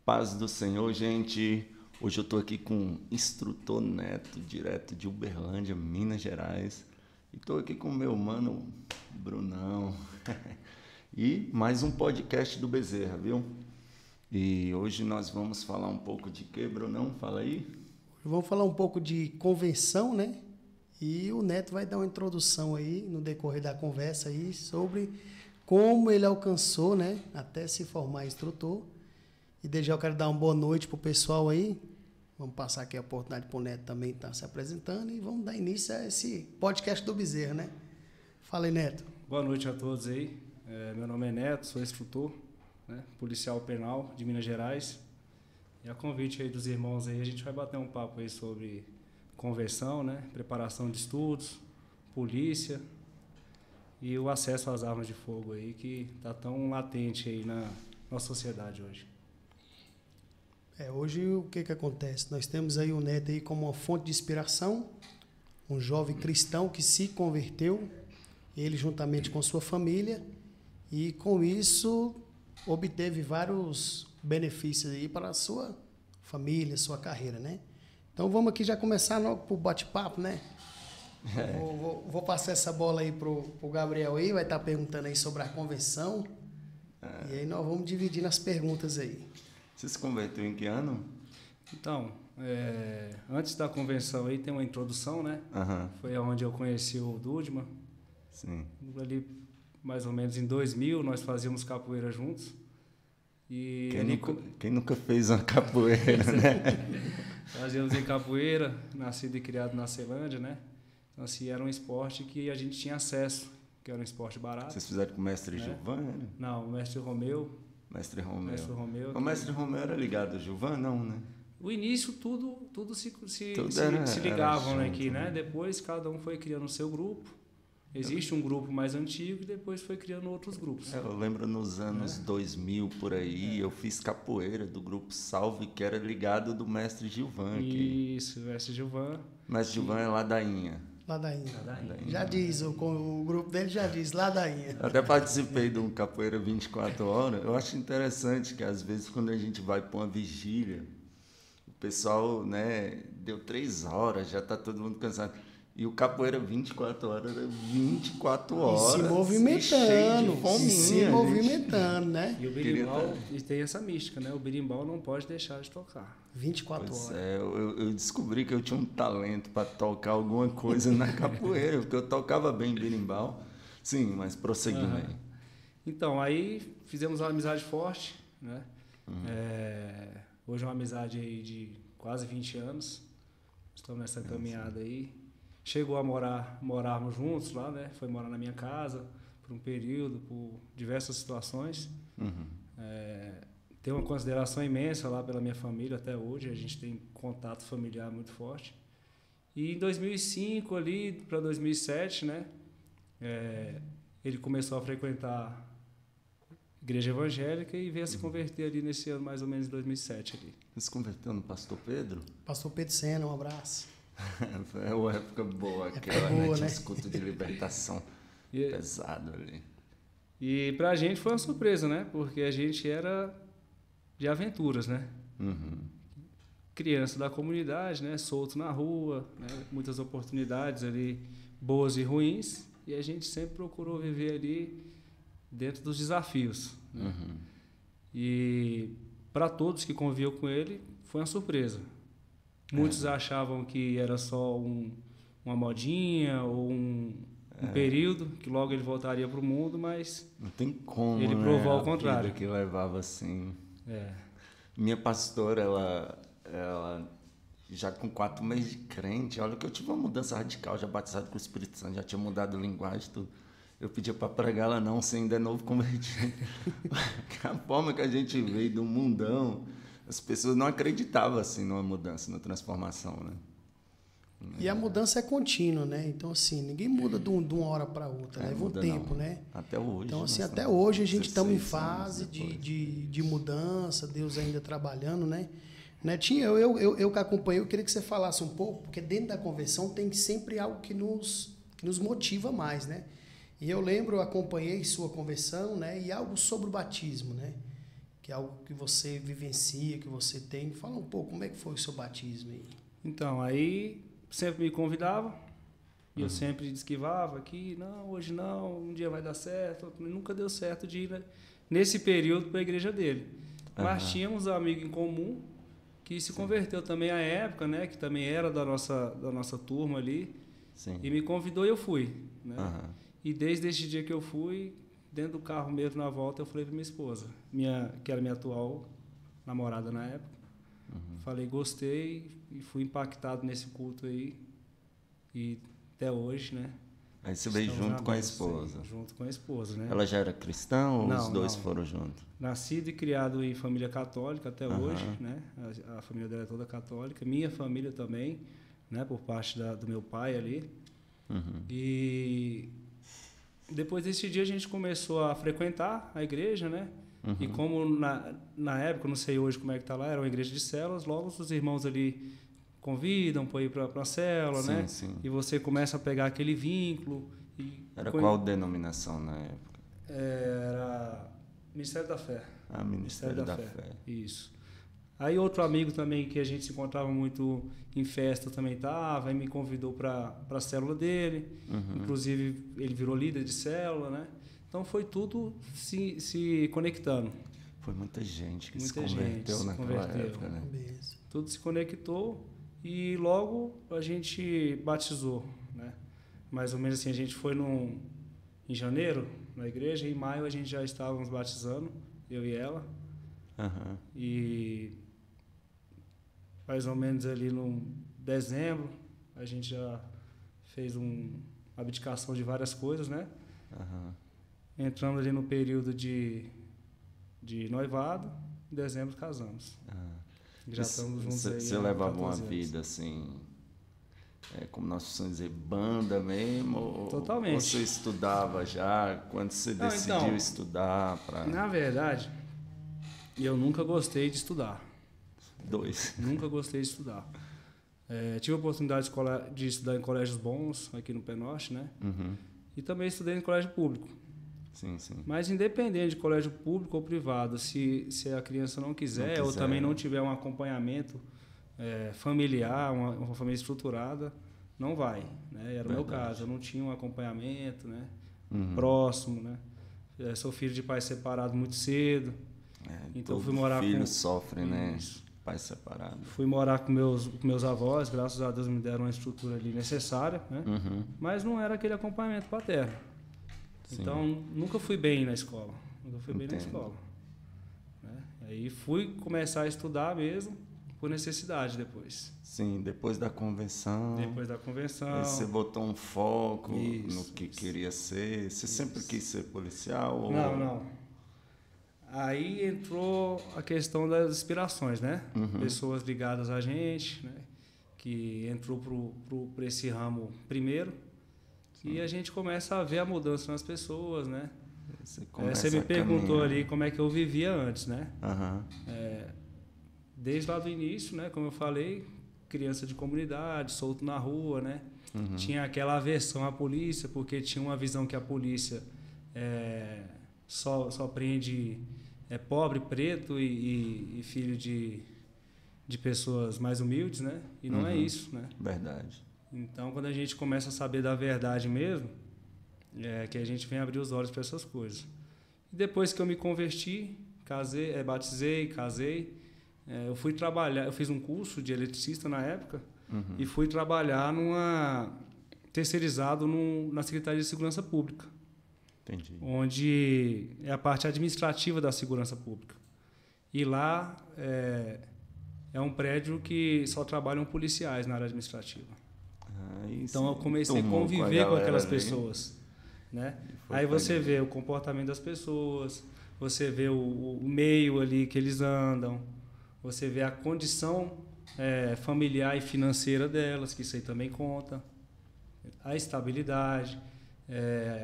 Paz do Senhor, gente. Hoje eu estou aqui com o instrutor Neto, direto de Uberlândia, Minas Gerais. E estou aqui com o meu mano Brunão. E mais um podcast do Bezerra, viu? E hoje nós vamos falar um pouco de quê, Brunão? Fala aí. Vamos falar um pouco de convenção, né? E o Neto vai dar uma introdução aí no decorrer da conversa aí sobre como ele alcançou, né? Até se formar instrutor. E desde já eu quero dar uma boa noite pro pessoal aí. Vamos passar aqui a oportunidade pro Neto também estar se apresentando e vamos dar início a esse podcast do Bezerra, né? Fala aí, Neto. Boa noite a todos aí. Meu nome é Neto, sou instrutor, né? Policial penal de Minas Gerais. E a convite aí dos irmãos aí, a gente vai bater um papo aí sobre conversão, né? Preparação de estudos, polícia e o acesso às armas de fogo aí que tá tão latente aí na nossa sociedade hoje. Hoje o que acontece? Nós temos aí o Neto aí como uma fonte de inspiração, um jovem cristão que se converteu, ele juntamente com sua família, e com isso obteve vários benefícios aí para a sua família, sua carreira, né? Então vamos aqui já começar logo pro bate-papo, né? Vou passar essa bola aí pro Gabriel aí, vai estar perguntando aí sobre a convenção, e aí nós vamos dividir nas perguntas aí. Você se converteu em que ano? Então, antes da convenção aí tem uma introdução, né? Aham. Foi onde eu conheci o Dudman. Sim. Ali mais ou menos em 2000 nós fazíamos capoeira juntos. E Quem nunca fez uma capoeira, né? Fazíamos em capoeira, nascido e criado na Ceilândia, né? Então, assim, era um esporte que a gente tinha acesso, que era um esporte barato. Vocês fizeram com o mestre Né? Gilvan, né? Não, o mestre Romeu. Mestre Romeu. O O mestre Romeu era ligado ao Gilvan, não, né? O início, tudo se Tudo ligavam era aqui, junto, né? né? Depois, cada um foi criando o seu grupo. Existe um grupo mais antigo e depois foi criando outros grupos. Eu lembro nos anos 2000, por aí, eu fiz capoeira do grupo Salve, que era ligado do mestre Gilvan. Isso, o mestre Gilvan. O mestre Gilvan é ladainha. Ladainha. Já diz, o grupo dele já diz, Ladainha. Eu até participei de um capoeira 24 horas. Eu acho interessante que às vezes quando a gente vai para uma vigília, o pessoal, né, deu 3 horas, já está todo mundo cansado. E o capoeira 24 horas era 24 horas. Se movimentando, fominha, se movimentando, né? E o berimbau tem essa mística, né? O berimbau não pode deixar de tocar. 24 Pois horas. eu descobri que eu tinha um talento para tocar alguma coisa na capoeira, porque eu tocava bem berimbau. Sim, mas prosseguindo aí. Então, aí fizemos uma amizade forte, né? Hoje é uma amizade aí de quase 20 anos. Estamos nessa caminhada aí. Chegou a morarmos juntos lá, né? Foi morar na minha casa por um período, por diversas situações. Tenho uma consideração imensa lá pela minha família até hoje. A gente tem contato familiar muito forte. E em 2005 ali para 2007, né? Ele começou a frequentar igreja evangélica e veio a se converter ali nesse ano mais ou menos 2007 ali. Você se converteu no pastor Pedro? Pastor Pedro Sena, um abraço. É uma época boa aquela, boa, né? Tinha né? uns cultos de libertação pesado ali. E pra gente foi uma surpresa, né? Porque a gente era de aventuras, né? Criança da comunidade, né? Solto na rua, né? Muitas oportunidades ali, boas e ruins. E a gente sempre procurou viver ali dentro dos desafios. Né? E para todos que conviviam com ele, foi uma surpresa. Muitos achavam que era só uma modinha ou um período, que logo ele voltaria para o mundo, mas não tem como, ele provou ao contrário. Que levava assim. Minha pastora, ela já com 4 meses de crente, olha que eu tive uma mudança radical, já batizado com o Espírito Santo, já tinha mudado a linguagem, tudo. Eu pedia para pregar ela, não, você ainda é novo convertido. A forma que a gente veio do mundão, as pessoas não acreditavam assim numa mudança, numa transformação, né? E a mudança é contínua, né? Então, assim, ninguém muda de uma hora para outra, leva um tempo, não. né? Até hoje. Então, assim, até hoje a gente estamos em 16 fase anos depois. de mudança, Deus ainda trabalhando, né? Netinho, eu que acompanhei, eu queria que você falasse um pouco, porque dentro da convenção tem sempre algo que nos motiva mais, né? E eu lembro, eu acompanhei sua conversão, né? E algo sobre o batismo, né? que é algo que você vivencia, que você tem. Fala um pouco, como é que foi o seu batismo aí? Então, aí sempre me convidava e eu sempre esquivava aqui, não, hoje não, um dia vai dar certo. Nunca deu certo de ir, né, nesse período para a igreja dele. Mas tínhamos um amigo em comum que se converteu também à época, né, que também era da nossa turma ali. Sim. E me convidou e eu fui, né? E desde esse dia que eu fui, dentro do carro mesmo na volta, eu falei para minha esposa, que era minha atual namorada na época. Falei, gostei e fui impactado nesse culto aí. E até hoje, né? Aí você veio junto com a esposa. Sim, junto com a esposa, né? Ela já era cristã ou não, os dois não. foram juntos? Nascido e criado em família católica até hoje, né? A família dela é toda católica. Minha família também, né? Por parte do meu pai ali. E depois desse dia a gente começou a frequentar a igreja, né? E como na época, não sei hoje como é que tá lá, era uma igreja de células, logo os irmãos ali convidam para ir para a célula, sim, né? Sim. E você começa a pegar aquele vínculo. Era qual denominação na época? Era Ministério da Fé. Ministério da Fé. Isso. Aí outro amigo também que a gente se encontrava muito em festa também estava, aí me convidou para a célula dele. Inclusive ele virou líder de célula, né? Então foi tudo se conectando. Foi muita gente que se converteu naquela época, né? Tudo se conectou e logo a gente batizou, né? Mais ou menos assim, a gente foi em janeiro na igreja e em maio a gente já estávamos batizando, eu e ela. E mais ou menos ali no dezembro a gente já fez uma abdicação de várias coisas, né? Entramos ali no período de noivado, em dezembro casamos. Já estamos juntos aí. Você levava uma vida assim, como nós precisamos dizer, banda mesmo? Totalmente. Ou você estudava já, quando você decidiu estudar? Na verdade, eu nunca gostei de estudar. Nunca gostei de estudar. Tive a oportunidade de estudar em colégios bons, aqui no Penorte, né? E também estudei em colégio público. Sim, sim. Mas independente de colégio público ou privado, se a criança não quiser ou também não tiver um acompanhamento familiar, uma família estruturada, não vai, né? Era o meu caso, eu não tinha um acompanhamento, né? Próximo, né? Sou filho de pai separado muito cedo, então fui morar com... filho sofre, né? Pai separado. Fui morar com meus avós, graças a Deus me deram uma estrutura ali necessária, né? Mas não era aquele acompanhamento paterno. Sim. Então, nunca fui bem na escola. Né? Aí fui começar a estudar mesmo, por necessidade depois. Sim, depois da convenção. Aí você botou um foco no que queria ser. Você sempre quis ser policial? Não. Aí entrou a questão das inspirações, né? Pessoas ligadas a gente, né? Que entrou para esse ramo primeiro. E a gente começa a ver a mudança nas pessoas, né? Você me perguntou ali como é que eu vivia antes, né? Desde lá do início, né? Como eu falei, criança de comunidade, solto na rua, né? Tinha aquela aversão à polícia, porque tinha uma visão que a polícia só prende pobre, preto e filho de pessoas mais humildes, né? E não é isso, né? Verdade. Então, quando a gente começa a saber da verdade mesmo, que a gente vem abrir os olhos para essas coisas. E depois que eu me converti, batizei, casei, eu fui trabalhar, eu fiz um curso de eletricista na época e fui trabalhar terceirizado na Secretaria de Segurança Pública. Entendi. Onde é a parte administrativa da segurança pública. E lá é um prédio que só trabalham policiais na área administrativa. Então eu comecei a conviver com aquelas pessoas, né? Aí você vê o comportamento das pessoas, você vê o meio ali que eles andam, você vê a condição familiar e financeira delas, que isso aí também conta, a estabilidade,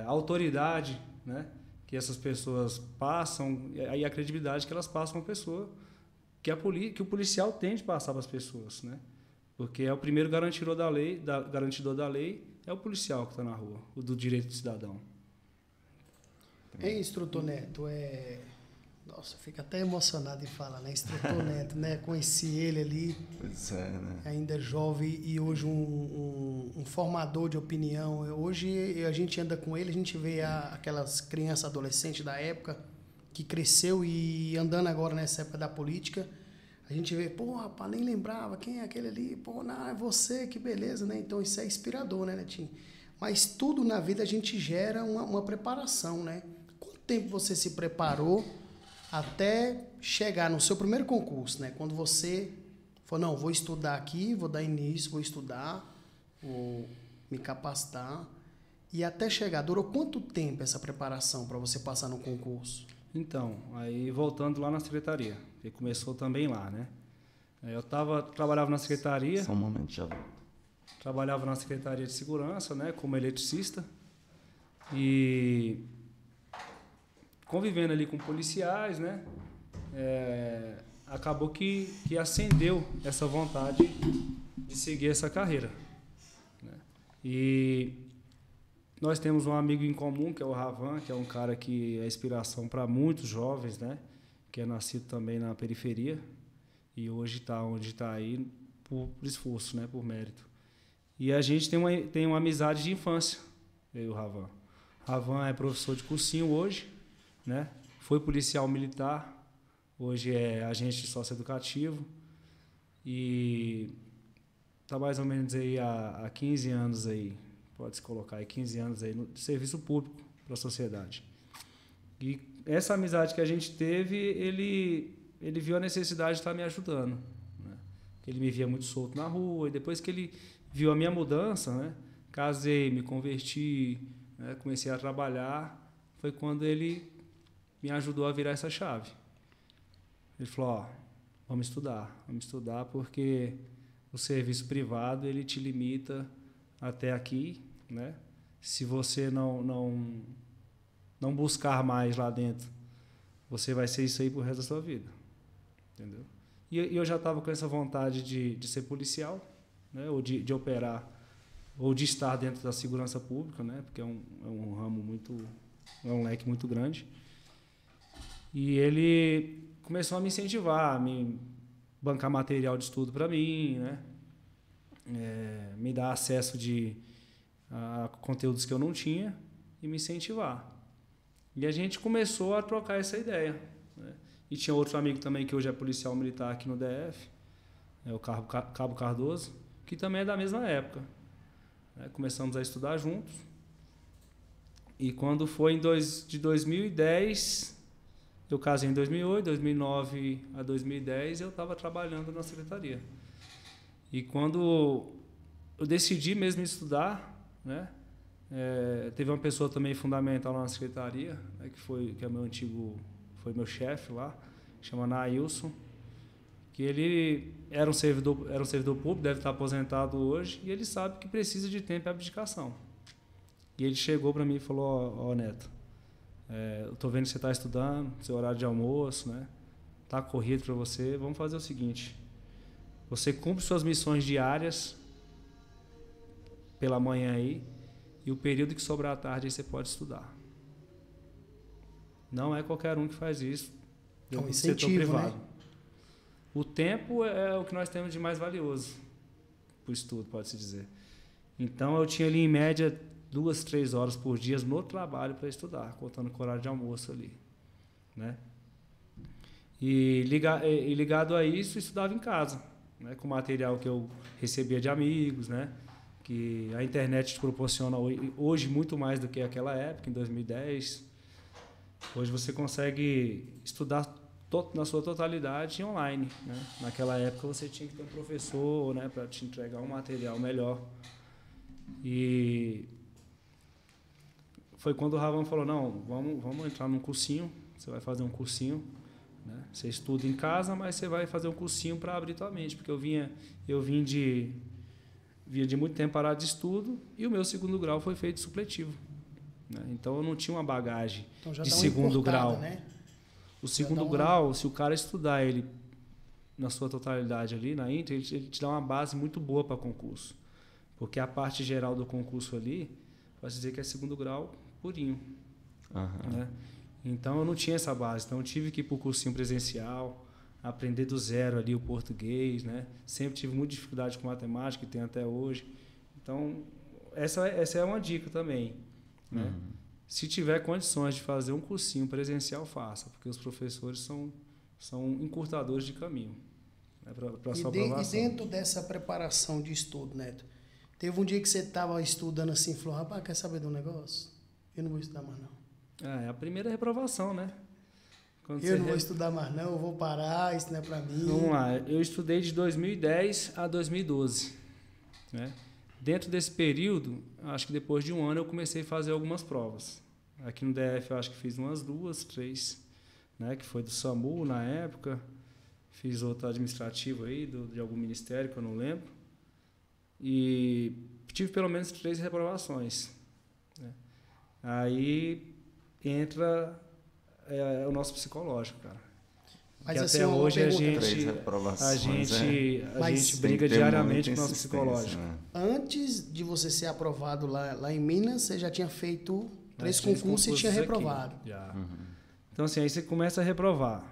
a autoridade, né? Que essas pessoas passam, e a credibilidade que elas passam à pessoa, que o policial tem de passar para as pessoas, né? Porque é o primeiro garantidor da lei é o policial que está na rua, o do direito do cidadão. Instrutor Neto, Nossa, fica até emocionado de falar, né? Instrutor Neto, né? Conheci ele ali. Pois é, né? Ainda jovem e hoje um formador de opinião. Hoje a gente anda com ele, a gente vê aquelas crianças adolescentes da época que cresceu e andando agora nessa época da política, a gente vê, pô, rapaz, nem lembrava quem é aquele ali, pô, não, é você, que beleza, né? Então isso é inspirador, né, Netinho? Mas tudo na vida a gente gera uma preparação, né? Quanto tempo você se preparou até chegar no seu primeiro concurso, né? Quando você falou, não, vou estudar aqui, vou dar início, vou estudar, vou me capacitar. E até chegar, durou quanto tempo essa preparação para você passar no concurso? Então, aí voltando lá na secretaria, que começou também lá, né? Eu trabalhava na secretaria. Só um momento, já vou. Trabalhava na Secretaria de Segurança, né, como eletricista. E convivendo ali com policiais, né? Acabou que acendeu essa vontade de seguir essa carreira, né? E nós temos um amigo em comum, que é o Ravan, que é um cara que é inspiração para muitos jovens, né? Que é nascido também na periferia e hoje está onde está aí por esforço, né? Por mérito. E a gente tem uma amizade de infância, eu e o Ravan. Ravan é professor de cursinho hoje, né? Foi policial militar, hoje é agente socioeducativo e está mais ou menos aí há 15 anos aí, pode-se colocar aí 15 anos aí no serviço público para a sociedade. E essa amizade que a gente teve, ele viu a necessidade de estar me ajudando, né? Ele me via muito solto na rua e depois que ele viu a minha mudança, né? Casei, me converti, né? Comecei a trabalhar, foi quando ele me ajudou a virar essa chave. Ele falou, vamos estudar porque o serviço privado ele te limita até aqui, né? Se você não buscar mais lá dentro, você vai ser isso aí pro resto da sua vida, entendeu? E eu já estava com essa vontade de ser policial, né? Ou de operar, ou de estar dentro da segurança pública, né? Porque é um ramo é um leque muito grande. E ele começou a me incentivar, a me bancar material de estudo para mim, né? Me dar acesso a conteúdos que eu não tinha e me incentivar. E a gente começou a trocar essa ideia, né? E tinha outro amigo também que hoje é policial militar aqui no DF, o Cabo Cardoso, que também é da mesma época, né? Começamos a estudar juntos. E quando foi de 2010, eu casei em 2008, 2009 a 2010, eu estava trabalhando na secretaria. E quando eu decidi mesmo estudar, né? Teve uma pessoa também fundamental lá na secretaria, né? Que é foi meu chefe lá, chama Nailson, que ele era um servidor público, deve estar aposentado hoje, e ele sabe que precisa de tempo e abdicação. E ele chegou para mim e falou, Neto, eu estou vendo que você está estudando, seu horário de almoço, né? Está corrido para você, vamos fazer o seguinte, você cumpre suas missões diárias pela manhã aí, e o período que sobrar à tarde aí você pode estudar. Não é qualquer um que faz isso dentro do setor privado. Né? O tempo é o que nós temos de mais valioso para o estudo, pode-se dizer. Então, eu tinha ali, em média, 2, 3 horas por dia no trabalho para estudar, contando com o horário de almoço ali, né? E ligado a isso, estudava em casa, né? Com material que eu recebia de amigos, né? Que a internet te proporciona hoje muito mais do que aquela época, em 2010. Hoje você consegue estudar na sua totalidade online, né? Naquela época você tinha que ter um professor, né, para te entregar um material melhor. E foi quando o Ravan falou, não, vamos entrar num cursinho, você vai fazer um cursinho, né? Você estuda em casa, mas você vai fazer um cursinho para abrir tua mente, porque eu vim de muito tempo parado de estudo e o meu segundo grau foi feito supletivo, né? Então eu não tinha uma bagagem de segundo grau, né? O segundo grau, se o cara estudar ele na sua totalidade ali na Inter, ele te dá uma base muito boa para concurso, porque a parte geral do concurso ali, pode dizer que é segundo grau purinho, né? Então eu não tinha essa base, então eu tive que ir para o cursinho presencial, aprender do zero ali o português, né? Sempre tive muita dificuldade com matemática, e tenho até hoje. Então, essa é uma dica também, né? Se tiver condições de fazer um cursinho presencial, faça, porque os professores são encurtadores de caminho, né, para a sua aprovação. E dentro dessa preparação de estudo, Neto, teve um dia que você estava estudando assim e falou, rapaz, quer saber de um negócio? Eu não vou estudar mais não. É a primeira reprovação, né? Eu não vou estudar mais não, eu vou parar, isso não é para mim. Vamos lá, eu estudei de 2010 a 2012, né? Dentro desse período, acho que depois de um ano eu comecei a fazer algumas provas. Aqui no DF eu acho que fiz umas 2, 3, né? Que foi do SAMU na época, fiz outra administrativa aí, de algum ministério que eu não lembro. E tive pelo menos 3 reprovações, né? Aí entra o nosso psicológico, cara. Mas que assim, até hoje a gente briga diariamente com o nosso psicológico. Né? Antes de você ser aprovado lá em Minas, você já tinha feito 3 concursos e tinha reprovado. Já. Então assim, aí você começa a reprovar.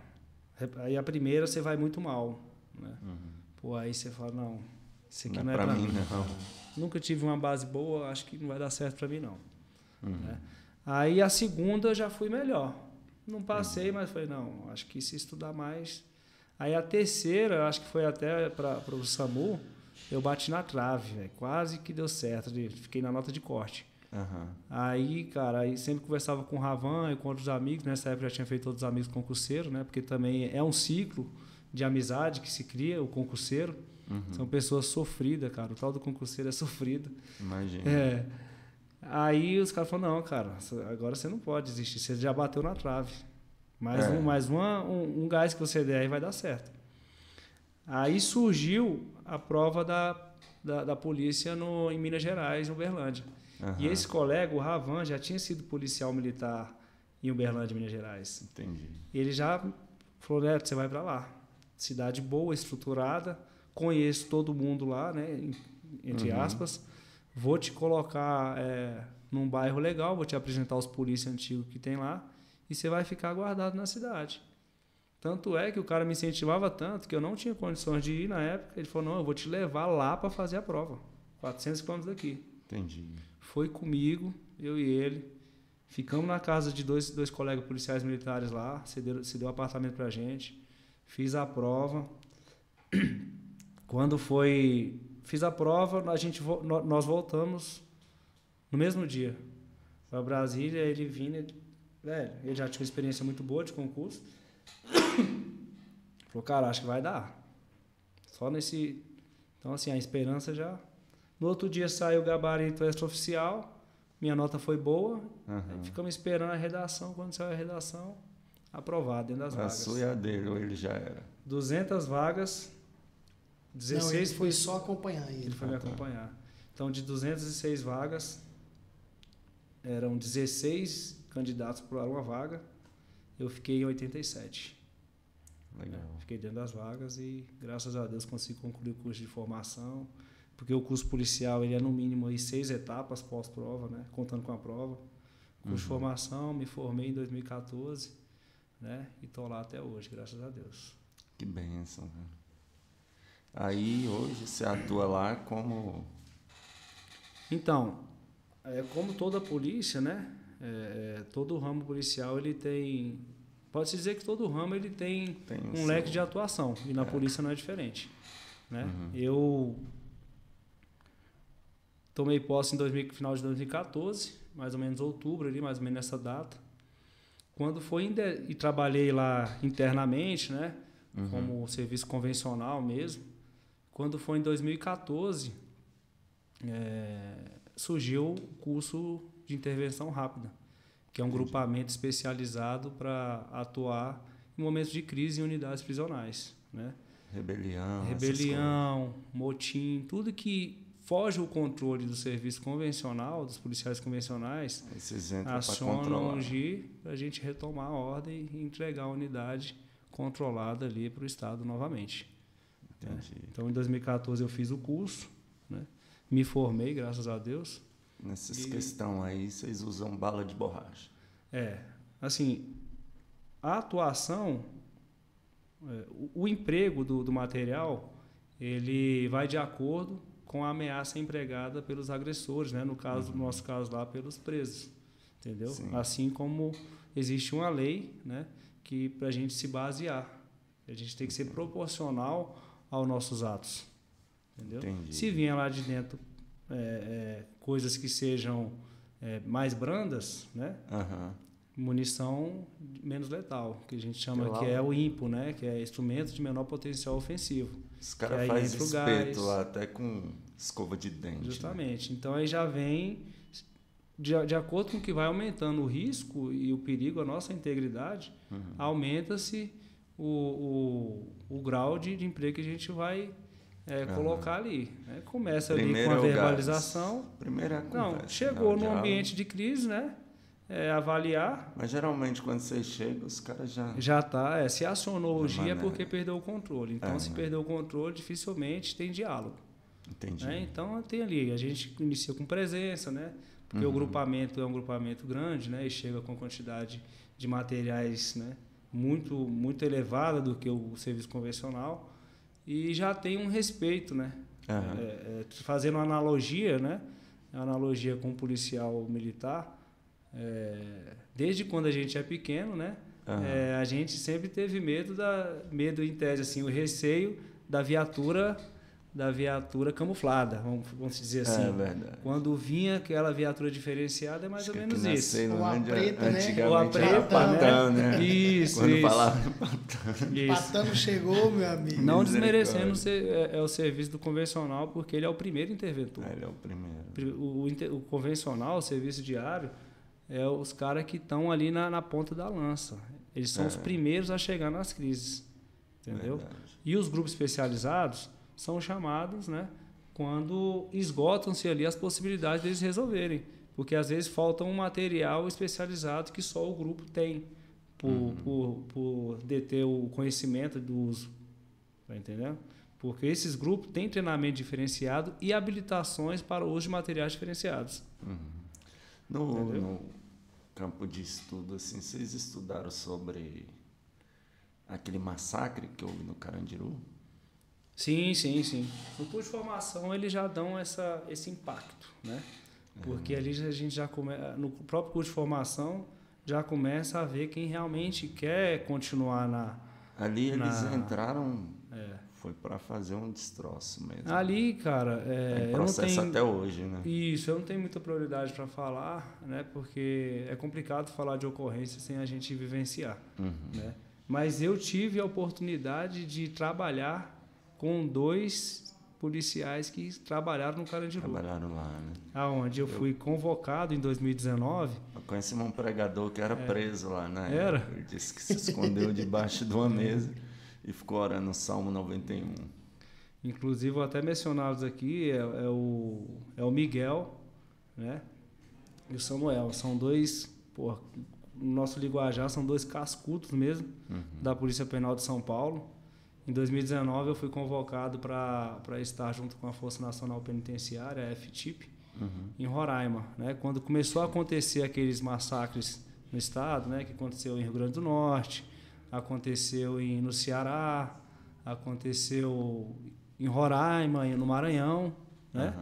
Aí a primeira você vai muito mal, né? Pô, aí você fala, não, isso aqui não é pra mim. Não. Nunca tive uma base boa, acho que não vai dar certo pra mim não. Né? Aí a segunda eu já fui melhor. Não passei, mas falei, não, acho que se estudar mais... Aí a terceira, acho que foi até para o SAMU, eu bati na trave, véio, quase que deu certo, fiquei na nota de corte. Aí, cara, aí sempre conversava com o Ravan e com outros amigos, nessa época eu já tinha feito outros amigos concurseiros, né? Porque também é um ciclo de amizade que se cria, o concurseiro. São pessoas sofridas, cara, o tal do concurseiro é sofrido. Imagina. Aí os caras falaram, não, cara, agora você não pode desistir, você já bateu na trave. Mais um gás que você der aí vai dar certo. Aí surgiu a prova da polícia em Minas Gerais, em Uberlândia. E esse colega, o Ravan, já tinha sido policial militar em Uberlândia, Minas Gerais. Entendi. Ele já falou, Neto, você vai para lá. Cidade boa, estruturada, conheço todo mundo lá, né, entre aspas. Vou te colocar num bairro legal, vou te apresentar os polícias antigos que tem lá e você vai ficar guardado na cidade. Tanto é que o cara me incentivava tanto que eu não tinha condições de ir na época. Ele falou, não, eu vou te levar lá para fazer a prova. 400 quilômetros daqui. Entendi. Foi comigo, eu e ele. Ficamos na casa de dois colegas policiais militares lá. Cedeu um apartamento pra gente. Fiz a prova. Quando fiz a prova, nós voltamos no mesmo dia para Brasília. Ele vindo, ele já tinha uma experiência muito boa de concurso. Falou, cara, acho que vai dar. Só nesse... Então, assim, a esperança já... No outro dia saiu o gabarito extraoficial, minha nota foi boa, aí ficamos esperando a redação. Quando saiu a redação, aprovado dentro das vagas. A sua e a dele, ou ele já era? 200 vagas... 16 não, ele foi só acompanhar ele. Ele foi me acompanhar. Então, de 206 vagas, eram 16 candidatos para uma vaga, eu fiquei em 87. Legal. Fiquei dentro das vagas e, graças a Deus, consegui concluir o curso de formação, porque o curso policial ele é, no mínimo, aí, 6 etapas pós-prova, né? Contando com a prova. Curso de formação, me formei em 2014, né? E estou lá até hoje, graças a Deus. Que bênção, né? Aí, hoje, você atua lá como... Então, como toda polícia, né? Todo o ramo policial, ele tem... Pode-se dizer que todo ramo ele tem um leque de atuação. E na polícia não é diferente. Né? Eu tomei posse no final de 2014, mais ou menos outubro, ali, mais ou menos nessa data. Quando e trabalhei lá internamente, né? Como serviço convencional mesmo. Quando foi em 2014, surgiu o curso de intervenção rápida, que é um grupamento especializado para atuar em momentos de crise em unidades prisionais. Né? Rebelião, motim, tudo que foge o controle do serviço convencional, dos policiais convencionais, acionam o GI para a gente retomar a ordem e entregar a unidade controlada ali para o Estado novamente. Então, em 2014 eu fiz o curso, né? Me formei, graças a Deus. Nessas questões aí, vocês usam bala de borracha? Assim, a atuação, o emprego do material, ele vai de acordo com a ameaça empregada pelos agressores, né? No nosso caso lá, pelos presos, entendeu? Sim. Assim como existe uma lei, né? Que para a gente se basear, a gente tem que ser proporcional aos nossos atos, entendeu? Entendi. Se vier lá de dentro coisas que sejam mais brandas, né? Munição menos letal, que a gente chama que é o IMPO, né? Que é instrumento de menor potencial ofensivo. Os caras fazem espeto lá até com escova de dente. Justamente. Né? Então aí já vem, de acordo com o que vai aumentando o risco e o perigo à nossa integridade, aumenta-se o grau de emprego que a gente vai colocar ali. Né? Começa Primeiro ali com a verbalização. Primeiro é a conversa. Não, chegou no ambiente de crise, né? Avaliar. Mas geralmente quando você chega, os caras já... Já está. Se acionou o GI é porque perdeu o controle. Então, se perdeu o controle, dificilmente tem diálogo. Entendi. Então, tem ali. A gente inicia com presença, né? Porque o grupamento é um grupamento grande, né? E chega com quantidade de materiais, né? Muito elevada do que o serviço convencional. E já tem um respeito, né? Fazendo uma analogia, né? Uma analogia com o policial militar. Desde quando a gente é pequeno, né? A gente sempre teve medo em tese, assim, o receio da viatura camuflada, vamos dizer assim. É verdade. Quando vinha aquela viatura diferenciada, é mais ou menos isso. O apreta, né? O apreta, né? Isso, quando isso. falava Patano chegou, meu amigo. Não desmerecendo o serviço do convencional, porque ele é o primeiro interventor. Ele é o primeiro. O convencional, o serviço diário, é os caras que estão ali na ponta da lança. Eles são os primeiros a chegar nas crises. Entendeu? Verdade. E os grupos especializados são chamados, né, quando esgotam-se ali as possibilidades deles resolverem. Porque às vezes falta um material especializado que só o grupo tem por deter o conhecimento do uso. Tá entendendo? Porque esses grupos têm treinamento diferenciado e habilitações para o uso de materiais diferenciados. No campo de estudo, assim, vocês estudaram sobre aquele massacre que houve no Carandiru? Sim. No curso de formação eles já dão esse impacto, né? Porque ali a gente já começa, no próprio curso de formação já começa a ver quem realmente quer continuar ali eles entraram, foi para fazer um destroço mesmo. Ali, cara, tem processo até hoje, né? Isso, eu não tenho muita prioridade para falar, né? Porque é complicado falar de ocorrência sem a gente vivenciar, né? Mas eu tive a oportunidade de trabalhar com 2 policiais que trabalharam no Carandiru. Trabalharam lá, né? Aonde eu fui convocado em 2019. Eu conheci um pregador que era preso lá, né? Era? Ele disse que se escondeu debaixo de uma mesa e ficou orando o Salmo 91. Inclusive, vou até mencioná-los aqui, é o Miguel, né? E o Samuel. São 2, no nosso linguajar, são 2 cascudos mesmo, da Polícia Penal de São Paulo. Em 2019, eu fui convocado para estar junto com a Força Nacional Penitenciária, a FTIP, em Roraima. Né? Quando começou a acontecer aqueles massacres no estado, né? Que aconteceu em Rio Grande do Norte, aconteceu no Ceará, aconteceu em Roraima, no Maranhão, né?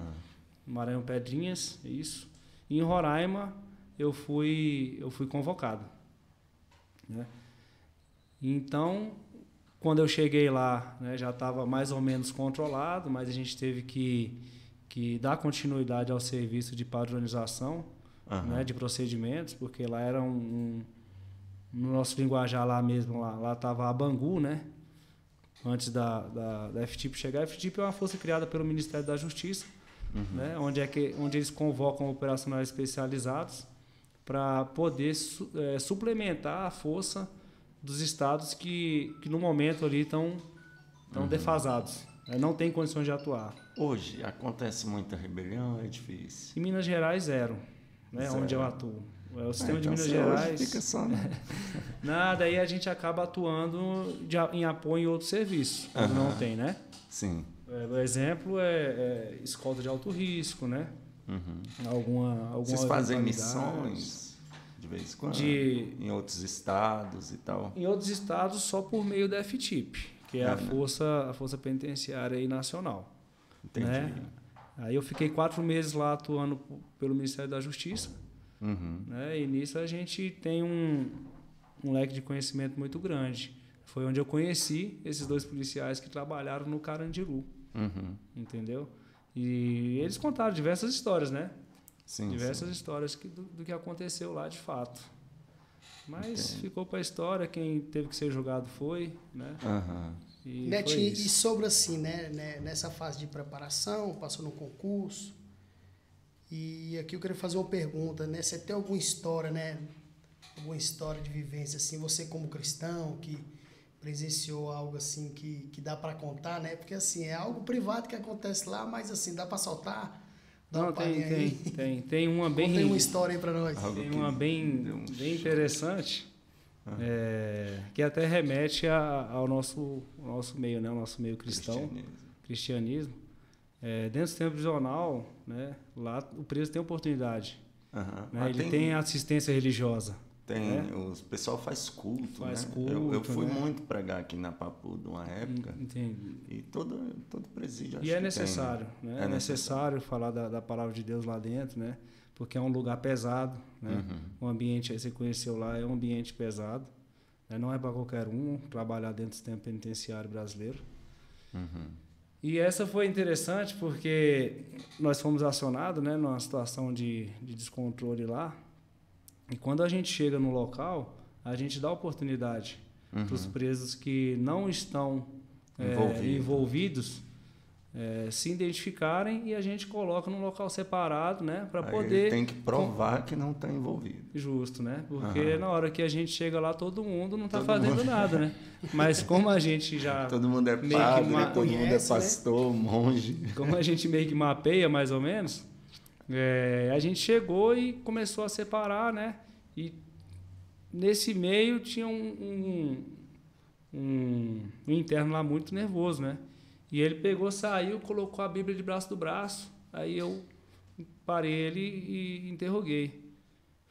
Maranhão Pedrinhas, isso. E em Roraima, eu fui convocado. Né? Então, quando eu cheguei lá, né, já estava mais ou menos controlado, mas a gente teve que dar continuidade ao serviço de padronização, né, de procedimentos, porque lá era no nosso linguajar lá mesmo, lá estava a Bangu, né? Antes da FTIP chegar. A FTIP é uma força criada pelo Ministério da Justiça, né, onde eles convocam operacionais especializados para poder suplementar a força dos estados que no momento ali estão defasados, né? Não tem condições de atuar. Hoje acontece muita rebelião, é difícil. Em Minas Gerais, zero, né? Onde eu atuo. O sistema de Minas Gerais... Fica só, né? Nada, aí a gente acaba atuando em apoio em outros serviços, quando não tem, né? Sim. O exemplo é escolta de alto risco, né? Alguma Vocês fazem missões de vez em quando? Em outros estados e tal? Em outros estados, só por meio da FTIP, que é a Força Penitenciária aí Nacional. Entendi. Né? Aí eu fiquei 4 meses lá atuando pelo Ministério da Justiça. Né? E nisso a gente tem um leque de conhecimento muito grande. Foi onde eu conheci esses 2 policiais que trabalharam no Carandiru. Entendeu? E eles contaram diversas histórias, né? Sim, diversas histórias do que aconteceu lá de fato. Mas ficou para a história, quem teve que ser julgado foi, né? E Netinho, e sobre assim, né? Nessa fase de preparação, passou no concurso. E aqui eu queria fazer uma pergunta, né? Você tem alguma história, né? Alguma história de vivência, assim, você como cristão, que presenciou algo assim que dá para contar, né? Porque assim, é algo privado que acontece lá, mas assim, dá para soltar? Não, tem uma bem... Tem uma história aí para nós. Tem uma bem interessante, que até remete ao nosso meio, né? O nosso meio cristão, cristianismo. Dentro do tempo prisional, né? Lá o preso tem oportunidade. Né? Ele tem assistência religiosa. Tem, né? O pessoal faz culto, faz né? Culto, eu fui né? muito pregar aqui na Papudo uma época. Entendi. E todo presídio acho E é que necessário, tem, né? É necessário falar da palavra de Deus lá dentro, né? Porque é um lugar pesado, né? O ambiente aí você conheceu lá é um ambiente pesado, né? Não é para qualquer um trabalhar dentro do sistema penitenciário brasileiro. E essa foi interessante porque nós fomos acionados, né? Numa situação de descontrole lá. E quando a gente chega no local, a gente dá oportunidade para os presos que não estão envolvidos se identificarem e a gente coloca num local separado, né, para poder... Tem que provar que não está envolvido. Justo, né? Porque na hora que a gente chega lá, todo mundo não está fazendo nada, né? Mas como a gente já... Todo mundo é padre, todo mundo é pastor, né? Monge. Como a gente meio que mapeia, mais ou menos... a gente chegou e começou a separar, né? E nesse meio tinha um interno lá muito nervoso, né? E ele pegou, saiu, colocou a Bíblia debaixo do braço. Aí eu parei ele e interroguei.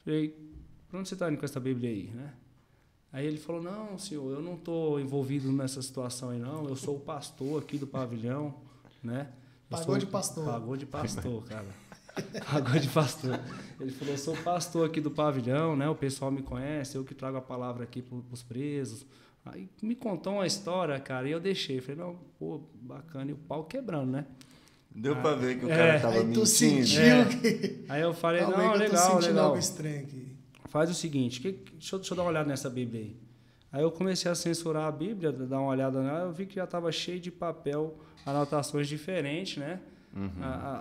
Falei, para onde você está indo com essa Bíblia aí, né? Aí ele falou, não, senhor, eu não estou envolvido nessa situação aí, não. Eu sou o pastor aqui do pavilhão, né? Pagou de pastor. Pagou de pastor, cara. Pagou de pastor. Ele falou, eu sou pastor aqui do pavilhão, né? O pessoal me conhece, eu que trago a palavra aqui para os presos. Aí me contou uma história, cara, e eu deixei. Falei, não, pô, bacana. E o pau quebrando, né? Deu para ver que o cara tava mentindo. Sentiu Aí eu falei, Calma não, aí, legal, eu tô sentindo legal. algo estranho aqui. Faz o seguinte, deixa eu dar uma olhada nessa Bíblia aí. Aí eu comecei a censurar a Bíblia, dar uma olhada nela, eu vi que já estava cheio de papel, anotações diferentes, né?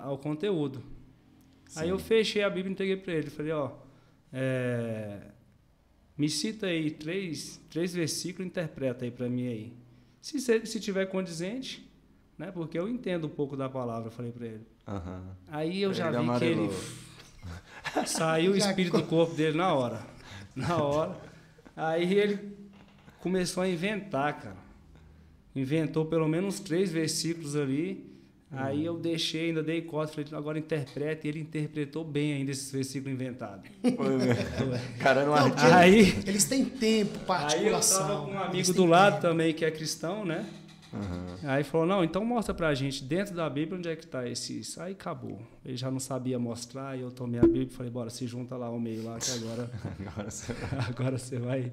Ao conteúdo. Sim. Aí eu fechei a Bíblia e entreguei para ele. Falei, ó, me cita aí 3 versículos, interpreta aí para mim aí. Se tiver condizente, né? Porque eu entendo um pouco da palavra, eu falei para ele. Aí eu já vi que ele... Saiu o espírito do corpo dele na hora. Aí ele começou a inventar, cara. Inventou pelo menos 3 versículos ali. Aí eu deixei, ainda dei cota, falei, agora interpreta. E ele interpretou bem ainda esses versículos inventados. Foi mesmo. Cara, não aí, eles têm tempo para articulação. Aí eu tava com um amigo do lado também que é cristão, né? Aí falou, não, então mostra pra gente dentro da Bíblia onde é que tá isso. Aí acabou. Ele já não sabia mostrar, e eu tomei a Bíblia e falei, bora, se junta lá ao meio lá, que agora você vai...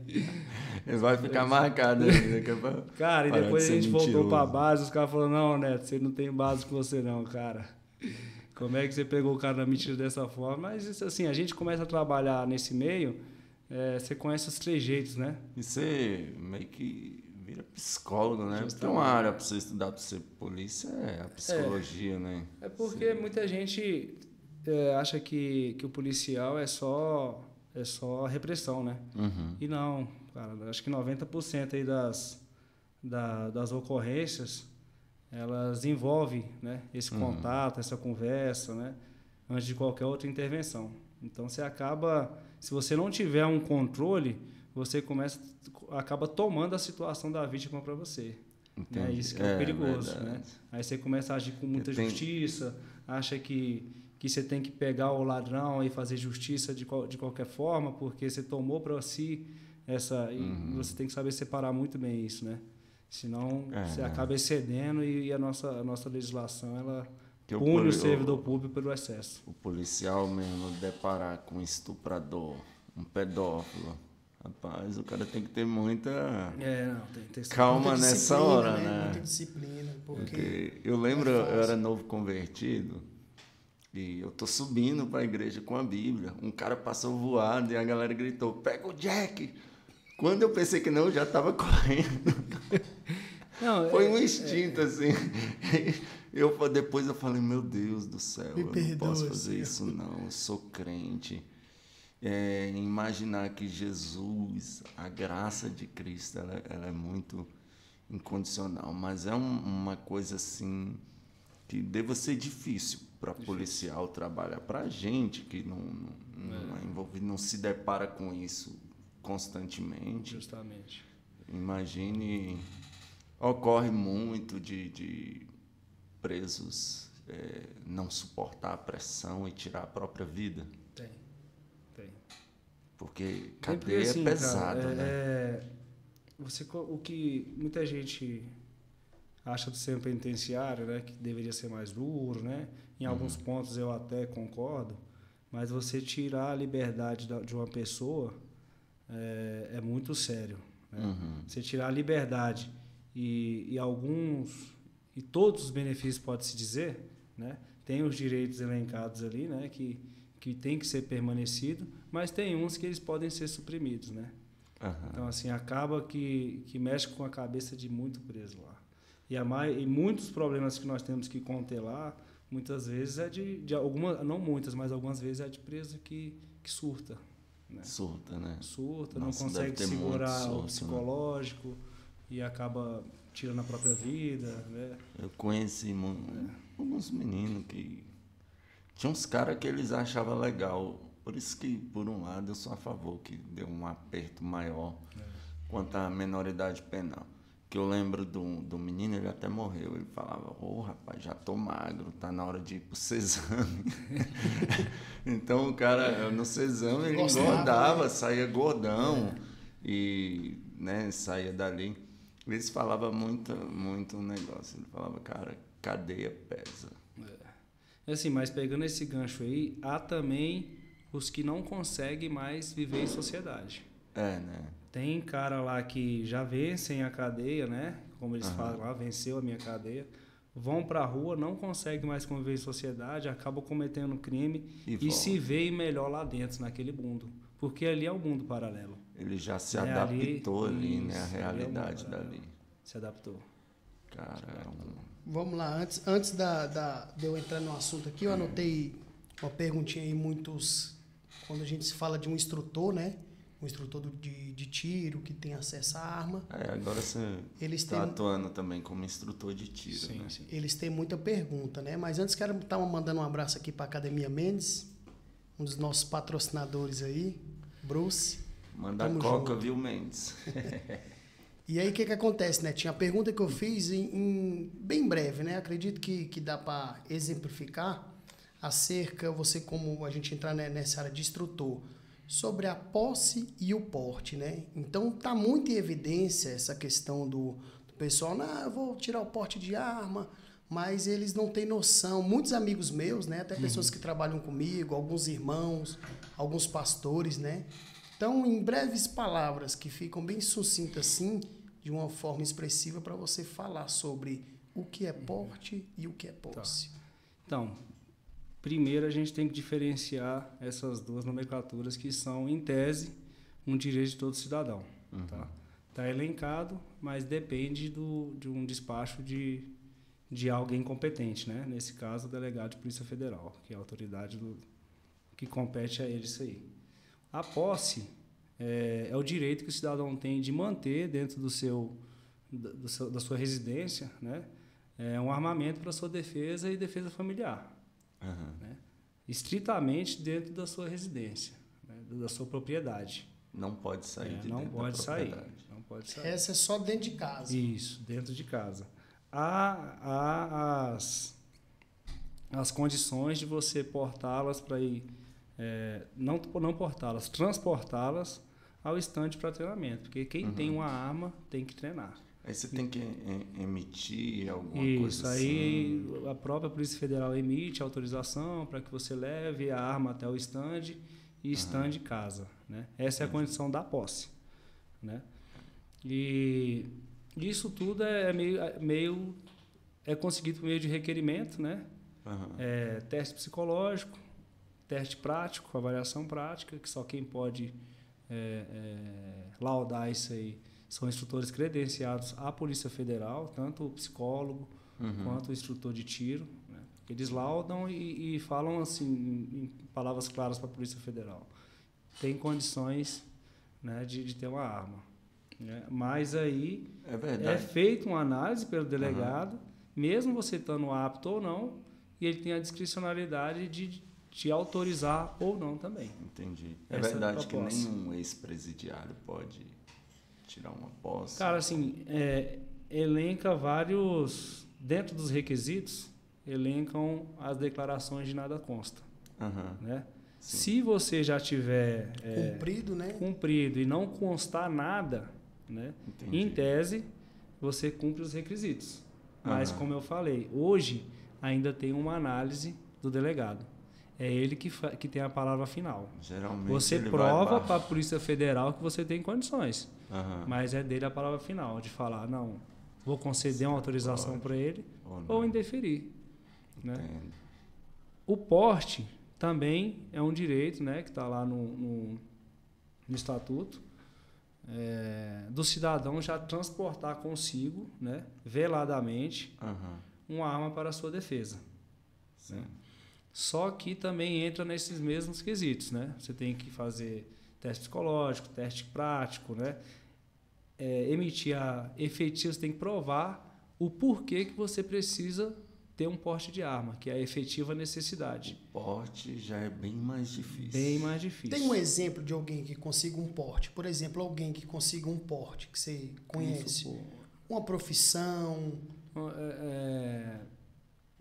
Ele vai ficar marcado. Cara, e depois a gente voltou pra base, os caras falaram, não, Neto, você não tem base com você não, cara. Como é que você pegou o cara na mentira dessa forma? Mas assim, a gente começa a trabalhar nesse meio, você conhece os trejeitos, né? E você meio que... vira psicólogo, né? Tem uma área para você estudar, para ser polícia, é a psicologia, né? É porque muita gente acha que o policial é só repressão, né? E não, cara, acho que 90% aí das ocorrências, elas envolvem, né, esse contato, essa conversa, né? Antes de qualquer outra intervenção. Então, você acaba, se você não tiver um controle, você acaba tomando a situação da vítima para você. Né? Isso que é perigoso. Né? Aí você começa a agir com muita justiça, acha que que você tem que pegar o ladrão e fazer justiça de qualquer forma, porque você tomou para si essa... E você tem que saber separar muito bem isso, né? Senão você acaba excedendo e a nossa legislação, ela pune o servidor público pelo excesso. O policial mesmo deparar com um estuprador, um pedófilo, rapaz, o cara tem que ter muita calma muita nessa hora, né? Muita disciplina, porque eu lembro, eu era novo convertido e eu tô subindo para a igreja com a Bíblia. Um cara passou voado e a galera gritou: "Pega o Jack!" Quando eu pensei que não, eu já estava correndo. Não, foi um instinto, assim. Depois eu falei: meu Deus do céu, eu não posso fazer isso, não. Eu sou crente. Imaginar que Jesus, a graça de Cristo, ela é muito incondicional. Mas é uma coisa, assim, que deve ser difícil para policial trabalhar. Para a gente que não é envolvido, não se depara com isso constantemente. Justamente. Imagine, ocorre muito de presos não suportar a pressão e tirar a própria vida. Tem. Porque cadeia assim, é pesado, cara, né? O que muita gente acha do sistema penitenciário, né, que deveria ser mais duro, né? Em alguns pontos eu até concordo, mas você tirar a liberdade de uma pessoa é muito sério, né? Você tirar a liberdade e todos os benefícios, pode-se dizer, né? Tem os direitos elencados ali, né? Que tem que ser permanecido, mas tem uns que eles podem ser suprimidos, né? Então, assim, acaba que mexe com a cabeça de muito preso lá. E muitos problemas que nós temos que conter lá, muitas vezes de algumas, não muitas, mas algumas vezes é de preso que surta. Né? Surta, né? Surta, nossa, não consegue segurar o psicológico, né? E acaba tirando a própria vida, né? Eu conheci alguns meninos que... Tinha uns caras que eles achavam legal. Por isso que, por um lado, eu sou a favor que deu um aperto maior quanto à menoridade penal. Que eu lembro do menino, ele até morreu. Ele falava: rapaz, já tô magro, tá na hora de ir pro Cesame. Então o cara, no Cesame, ele engordava, saía gordão e, né, saía dali. Eles falavam muito um negócio. Ele falava: cara, cadeia pesa. Assim, mas pegando esse gancho aí, há também os que não conseguem mais viver em sociedade. Né? Tem cara lá que já vencem a cadeia, né? Como eles falam lá, venceu a minha cadeia. Vão pra rua, não conseguem mais conviver em sociedade, acabam cometendo crime e se veem melhor lá dentro, naquele mundo. Porque ali é o mundo paralelo. Ele já se adaptou ali, né? A realidade dali. Se adaptou. Cara, Vamos lá, antes de eu entrar no assunto aqui, eu anotei uma perguntinha aí, quando a gente se fala de um instrutor, né? Um instrutor de tiro, que tem acesso à arma. Agora você está atuando também como instrutor de tiro, sim, né? Sim. Eles têm muita pergunta, né? Mas antes quero estar mandando um abraço aqui para a Academia Mendes, um dos nossos patrocinadores aí, Bruce. Manda coca, viu, Mendes? E aí, o que acontece, né? Tinha a pergunta que eu fiz bem breve, né? Acredito que dá para exemplificar acerca, como a gente entrar nessa área de instrutor, sobre a posse e o porte, né? Então, tá muito em evidência essa questão do pessoal, eu vou tirar o porte de arma, mas eles não têm noção. Muitos amigos meus, né? Até pessoas que trabalham comigo, alguns irmãos, alguns pastores, né? Então, em breves palavras que ficam bem sucintas assim, de uma forma expressiva, para você falar sobre o que é porte e o que é posse. Tá. Então, primeiro a gente tem que diferenciar essas duas nomenclaturas que são, em tese, um direito de todo cidadão. Tá elencado, mas depende de um despacho de alguém competente, né? Nesse caso, o delegado de Polícia Federal, que é a autoridade que compete a ele isso aí. A posse é o direito que o cidadão tem de manter dentro da sua residência, né? Um armamento para sua defesa e defesa familiar. Né? Estritamente dentro da sua residência, né? Da sua propriedade. Não pode sair de não dentro pode da sair, propriedade. não pode sair. Essa é só dentro de casa. Isso, dentro de casa. Há as condições de você portá-las para ir, não portá-las, transportá-las ao estande para treinamento, porque quem tem uma arma tem que treinar. Aí você tem que emitir alguma Isso, coisa assim? aí a própria Polícia Federal emite autorização para que você leve a arma até o estande e estande casa, né? Essa é a condição da posse, né? E isso tudo é conseguido por meio de requerimento, né? Teste psicológico, teste prático, avaliação prática, que só quem pode laudar isso aí são instrutores credenciados à Polícia Federal, tanto o psicólogo quanto o instrutor de tiro, né? Eles laudam e falam assim, em palavras claras para a Polícia Federal. Tem condições, né, de ter uma arma, né? Mas aí é feita uma análise pelo delegado, mesmo você estando apto ou não, e ele tem a discricionalidade de autorizar ou não também. Entendi. É verdade que nenhum ex-presidiário pode tirar uma posse? Cara, assim, elenca vários... Dentro dos requisitos, elencam as declarações de nada consta. Né? Se você já tiver... cumprido, né? Cumprido e não constar nada, né? Em tese, você cumpre os requisitos. Mas, como eu falei, hoje ainda tem uma análise do delegado. É ele que tem a palavra final. Geralmente você prova para a Polícia Federal que você tem condições. Mas é dele a palavra final, de falar, não, vou conceder uma autorização para ele ou indeferir. Né? O porte também é um direito, né, que está lá no Estatuto, do cidadão já transportar consigo, né, veladamente, uma arma para a sua defesa. Né? Só que também entra nesses mesmos quesitos, né? Você tem que fazer teste psicológico, teste prático, né? Emitir a efetiva, você tem que provar o porquê que você precisa ter um porte de arma, que é a efetiva necessidade. O porte já é bem mais difícil. Bem mais difícil. Tem um exemplo de alguém que consiga um porte? Por exemplo, alguém que consiga um porte que você conhece? Uma profissão?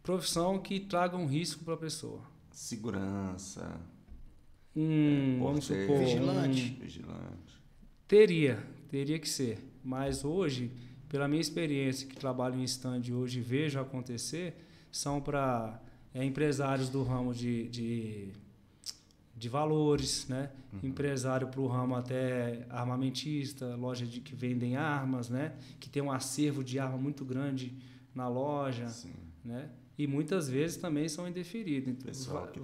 Profissão que traga um risco para a pessoa. Segurança. Vamos supor. Vigilante. Teria que ser. Mas hoje, pela minha experiência que trabalho em stand hoje e vejo acontecer, são para empresários do ramo de valores, né? Empresário para o ramo até armamentista, loja que vendem armas, né? Que tem um acervo de arma muito grande na loja. Sim. Né? E muitas vezes também são indeferidos. Então,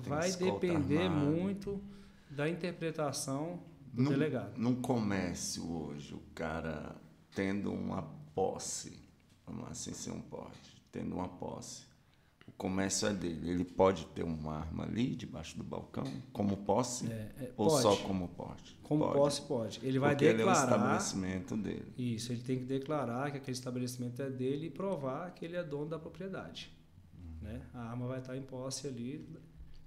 vai depender muito da interpretação do delegado. Num comércio hoje, o cara tendo uma posse, vamos assim ser um porte, tendo uma posse, o comércio é dele, ele pode ter uma arma ali debaixo do balcão, como posse, ou pode. só como porte? Como posse, pode. Ele vai porque declarar... ele é um estabelecimento dele. Isso, ele tem que declarar que aquele estabelecimento é dele e provar que ele é dono da propriedade. Né? A arma vai estar em posse ali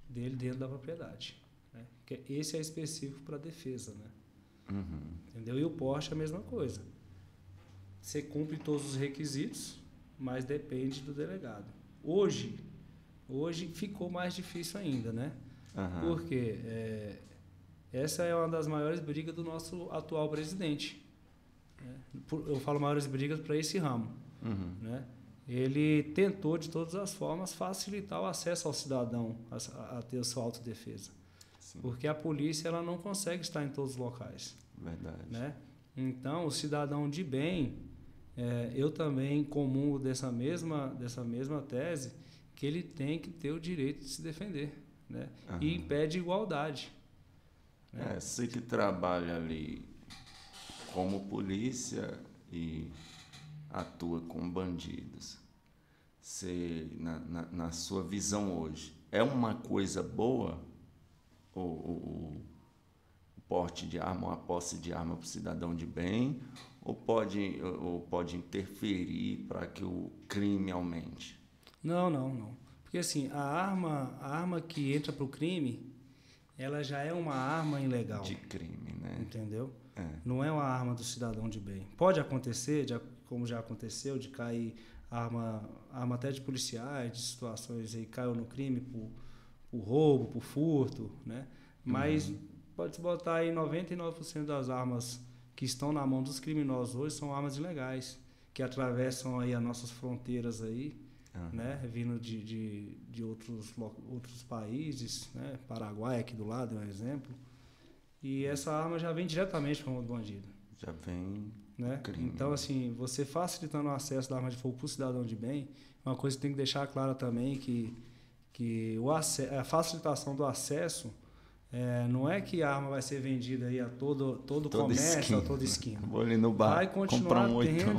dele dentro da propriedade. Né? Porque esse é específico para a defesa. Né? Entendeu? E o porte é a mesma coisa. Você cumpre todos os requisitos, mas depende do delegado. Hoje ficou mais difícil ainda, né? Porque essa é uma das maiores brigas do nosso atual presidente. Né? Eu falo maiores brigas para esse ramo. Né? Ele tentou, de todas as formas, facilitar o acesso ao cidadão a ter a sua autodefesa. Sim. Porque a polícia ela não consegue estar em todos os locais. Verdade. Né? Então, o cidadão de bem, eu também comungo dessa mesma tese, que ele tem que ter o direito de se defender. Né? E impede igualdade. Né? Você que trabalha ali como polícia e atua com bandidos, você, na sua visão hoje, é uma coisa boa o porte de arma, a posse de arma para o cidadão de bem, ou pode interferir para que o crime aumente? Não. Porque assim, a arma que entra para o crime, ela já é uma arma ilegal. De crime, né? Entendeu? Não é uma arma do cidadão de bem. Pode acontecer, como já aconteceu, de cair arma até de policiais, de situações aí, caiu no crime por roubo, por furto, né? Mas pode-se botar aí 99% das armas que estão na mão dos criminosos hoje são armas ilegais, que atravessam aí as nossas fronteiras aí, né? Vindo de outros países, né? Paraguai aqui do lado é um exemplo. E essa arma já vem diretamente para o bandido. Já vem, né? Então, assim, você facilitando o acesso da arma de fogo para o cidadão de bem, uma coisa que tem que deixar clara também que a facilitação do acesso não é que a arma vai ser vendida aí a todo comércio, esquina. A toda esquina. Vou ali no bar, vai continuar comprar um oitão.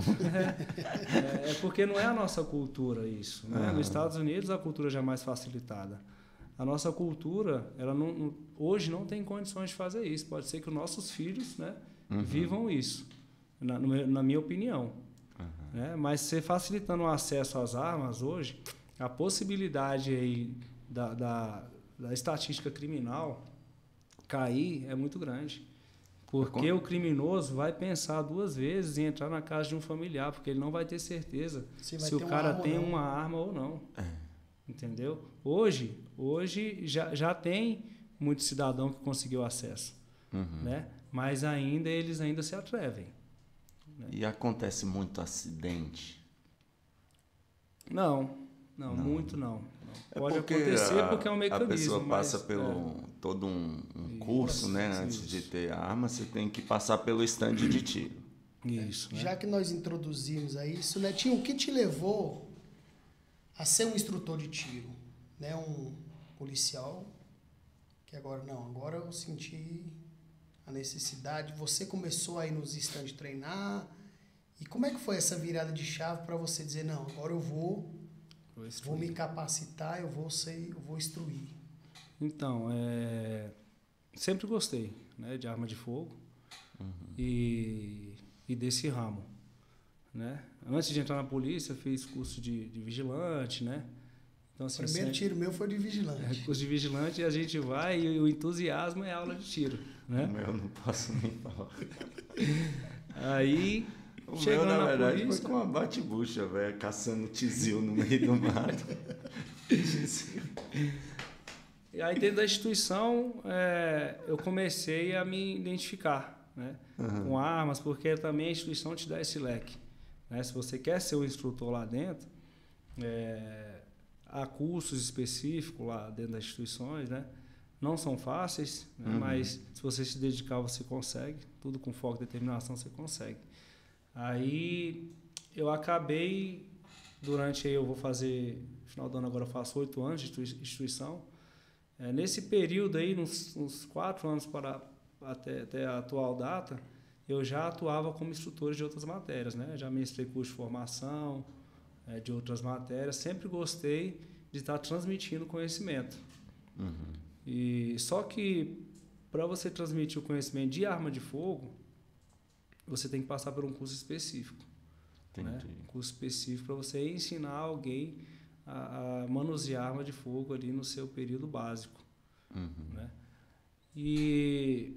É porque não é a nossa cultura isso. Né? Nos Estados Unidos a cultura já é mais facilitada. A nossa cultura, ela hoje não tem condições de fazer isso. Pode ser que os nossos filhos, né, vivam isso, na minha opinião. Né? Mas você facilitando o acesso às armas hoje, a possibilidade aí da estatística criminal cair é muito grande. Porque o criminoso vai pensar 2 vezes em entrar na casa de um familiar, porque ele não vai ter certeza se o cara tem uma arma ou não. Entendeu? Hoje já tem muito cidadão que conseguiu acesso, né? Mas eles ainda se atrevem. Né? E acontece muito acidente? Não, muito não. Pode acontecer porque é um mecanismo. A pessoa passa pelo todo um curso, né? Antes de ter a arma, você tem que passar pelo stand de tiro. Isso. Né? Já que nós introduzimos a isso, Netinho, o que te levou a ser um instrutor de tiro? Né? Um policial que agora eu senti a necessidade. Você começou aí nos stands treinar. E como é que foi essa virada de chave para você dizer, não, agora eu vou me capacitar, eu vou instruir? Então, sempre gostei, né, de arma de fogo e desse ramo, né? Antes de entrar na polícia, fiz curso de vigilante, né? Então, assim, o primeiro tiro meu foi de vigilante. Curso de vigilante, a gente vai e o entusiasmo é aula de tiro, né? O meu não posso nem falar. Aí... O chegando meu, na verdade, polícia, foi com uma bate-bucha, velho, caçando tizil no meio do mato. E aí, dentro da instituição, eu comecei a me identificar, né, com armas, porque também a instituição te dá esse leque. Né? Se você quer ser um instrutor lá dentro, há cursos específicos lá dentro das instituições, né? Não são fáceis, né? Mas se você se dedicar, você consegue. Tudo com foco e determinação, você consegue. Aí eu acabei, eu vou fazer, no final do ano agora eu faço 8 anos de instituição. Nesse período aí, uns 4 anos até a atual data, eu já atuava como instrutor de outras matérias, né? Já ministrei curso de formação de outras matérias, sempre gostei de estar transmitindo conhecimento. E só que para você transmitir o conhecimento de arma de fogo, você tem que passar por um curso específico. Né? Um curso específico para você ensinar alguém a manusear arma de fogo ali no seu período básico. Né? E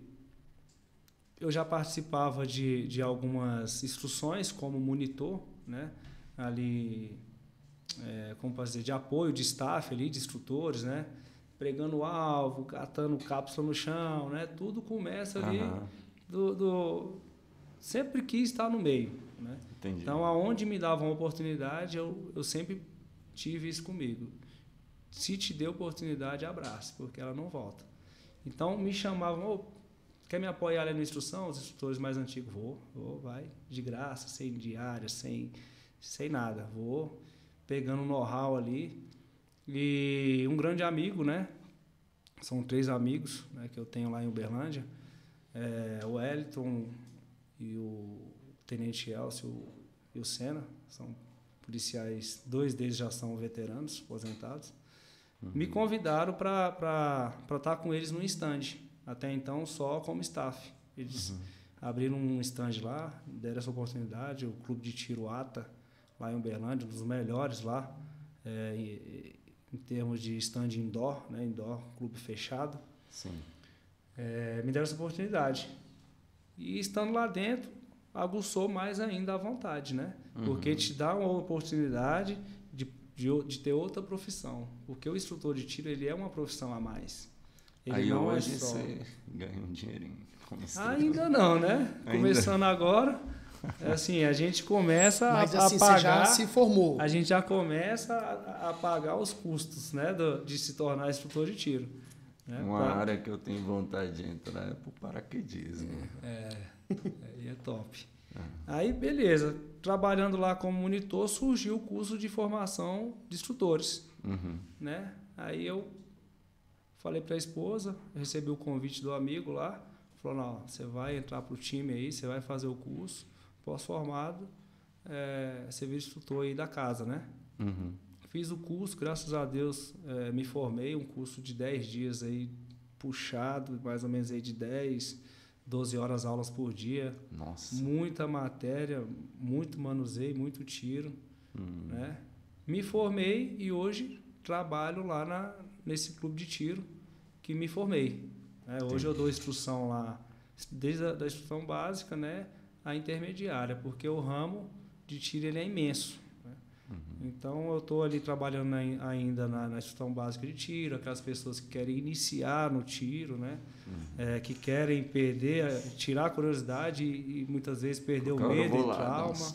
eu já participava de algumas instruções como monitor, né? Ali, como posso dizer, de apoio de staff ali, de instrutores, né? Pregando o alvo, catando cápsula no chão, né? Tudo começa ali sempre quis estar no meio, né? Entendi. Então, aonde me davam oportunidade, eu sempre tive isso comigo. Se te deu oportunidade, abrace, porque ela não volta. Então, me chamavam, quer me apoiar ali na instrução? Os instrutores mais antigos, vai, de graça, sem diária, sem nada. Vou pegando know-how ali. E um grande amigo, né? São 3 amigos, né, que eu tenho lá em Uberlândia. O Wellington e o Tenente Elcio e o Senna, são policiais, 2 deles já são veteranos, aposentados. Me convidaram para estar com eles no stand, até então só como staff. Eles abriram um stand lá, deram essa oportunidade, o Clube de Tiro ATA, lá em Uberlândia, um dos melhores lá, em termos de stand indoor, né, indoor, clube fechado. Sim. Me deram essa oportunidade. E estando lá dentro, aguçou mais ainda a vontade, né? Porque te dá uma oportunidade de ter outra profissão. Porque o instrutor de tiro, ele é uma profissão a mais. Ele Aí não hoje é só... você ganha um dinheirinho como instrutor. Ainda não, né? Começando agora, assim, a gente começa Mas a assim, pagar... você já se formou. A gente já começa a pagar os custos, né? De se tornar instrutor de tiro. Né? Uma área que eu tenho vontade de entrar é pro paraquedismo. Aí é top. Aí, beleza. Trabalhando lá como monitor, surgiu o curso de formação de instrutores. Né? Aí eu falei para a esposa, recebi o convite do amigo lá, falou, não, você vai entrar pro time aí, você vai fazer o curso, pós-formado, você vira instrutor aí da casa, né? Fiz o curso, graças a Deus, me formei, um curso de 10 dias aí, puxado, mais ou menos aí de 10, 12 horas aulas por dia. Nossa. Muita matéria, muito manuseio, muito tiro. Né? Me formei e hoje trabalho lá nesse clube de tiro que me formei. Né? Hoje eu dou instrução lá, desde a instrução básica, né, a intermediária, porque o ramo de tiro ele é imenso. Então, eu estou ali trabalhando ainda na instrução básica de tiro, aquelas pessoas que querem iniciar no tiro, né? Que querem tirar a curiosidade e muitas vezes perder o medo e trauma.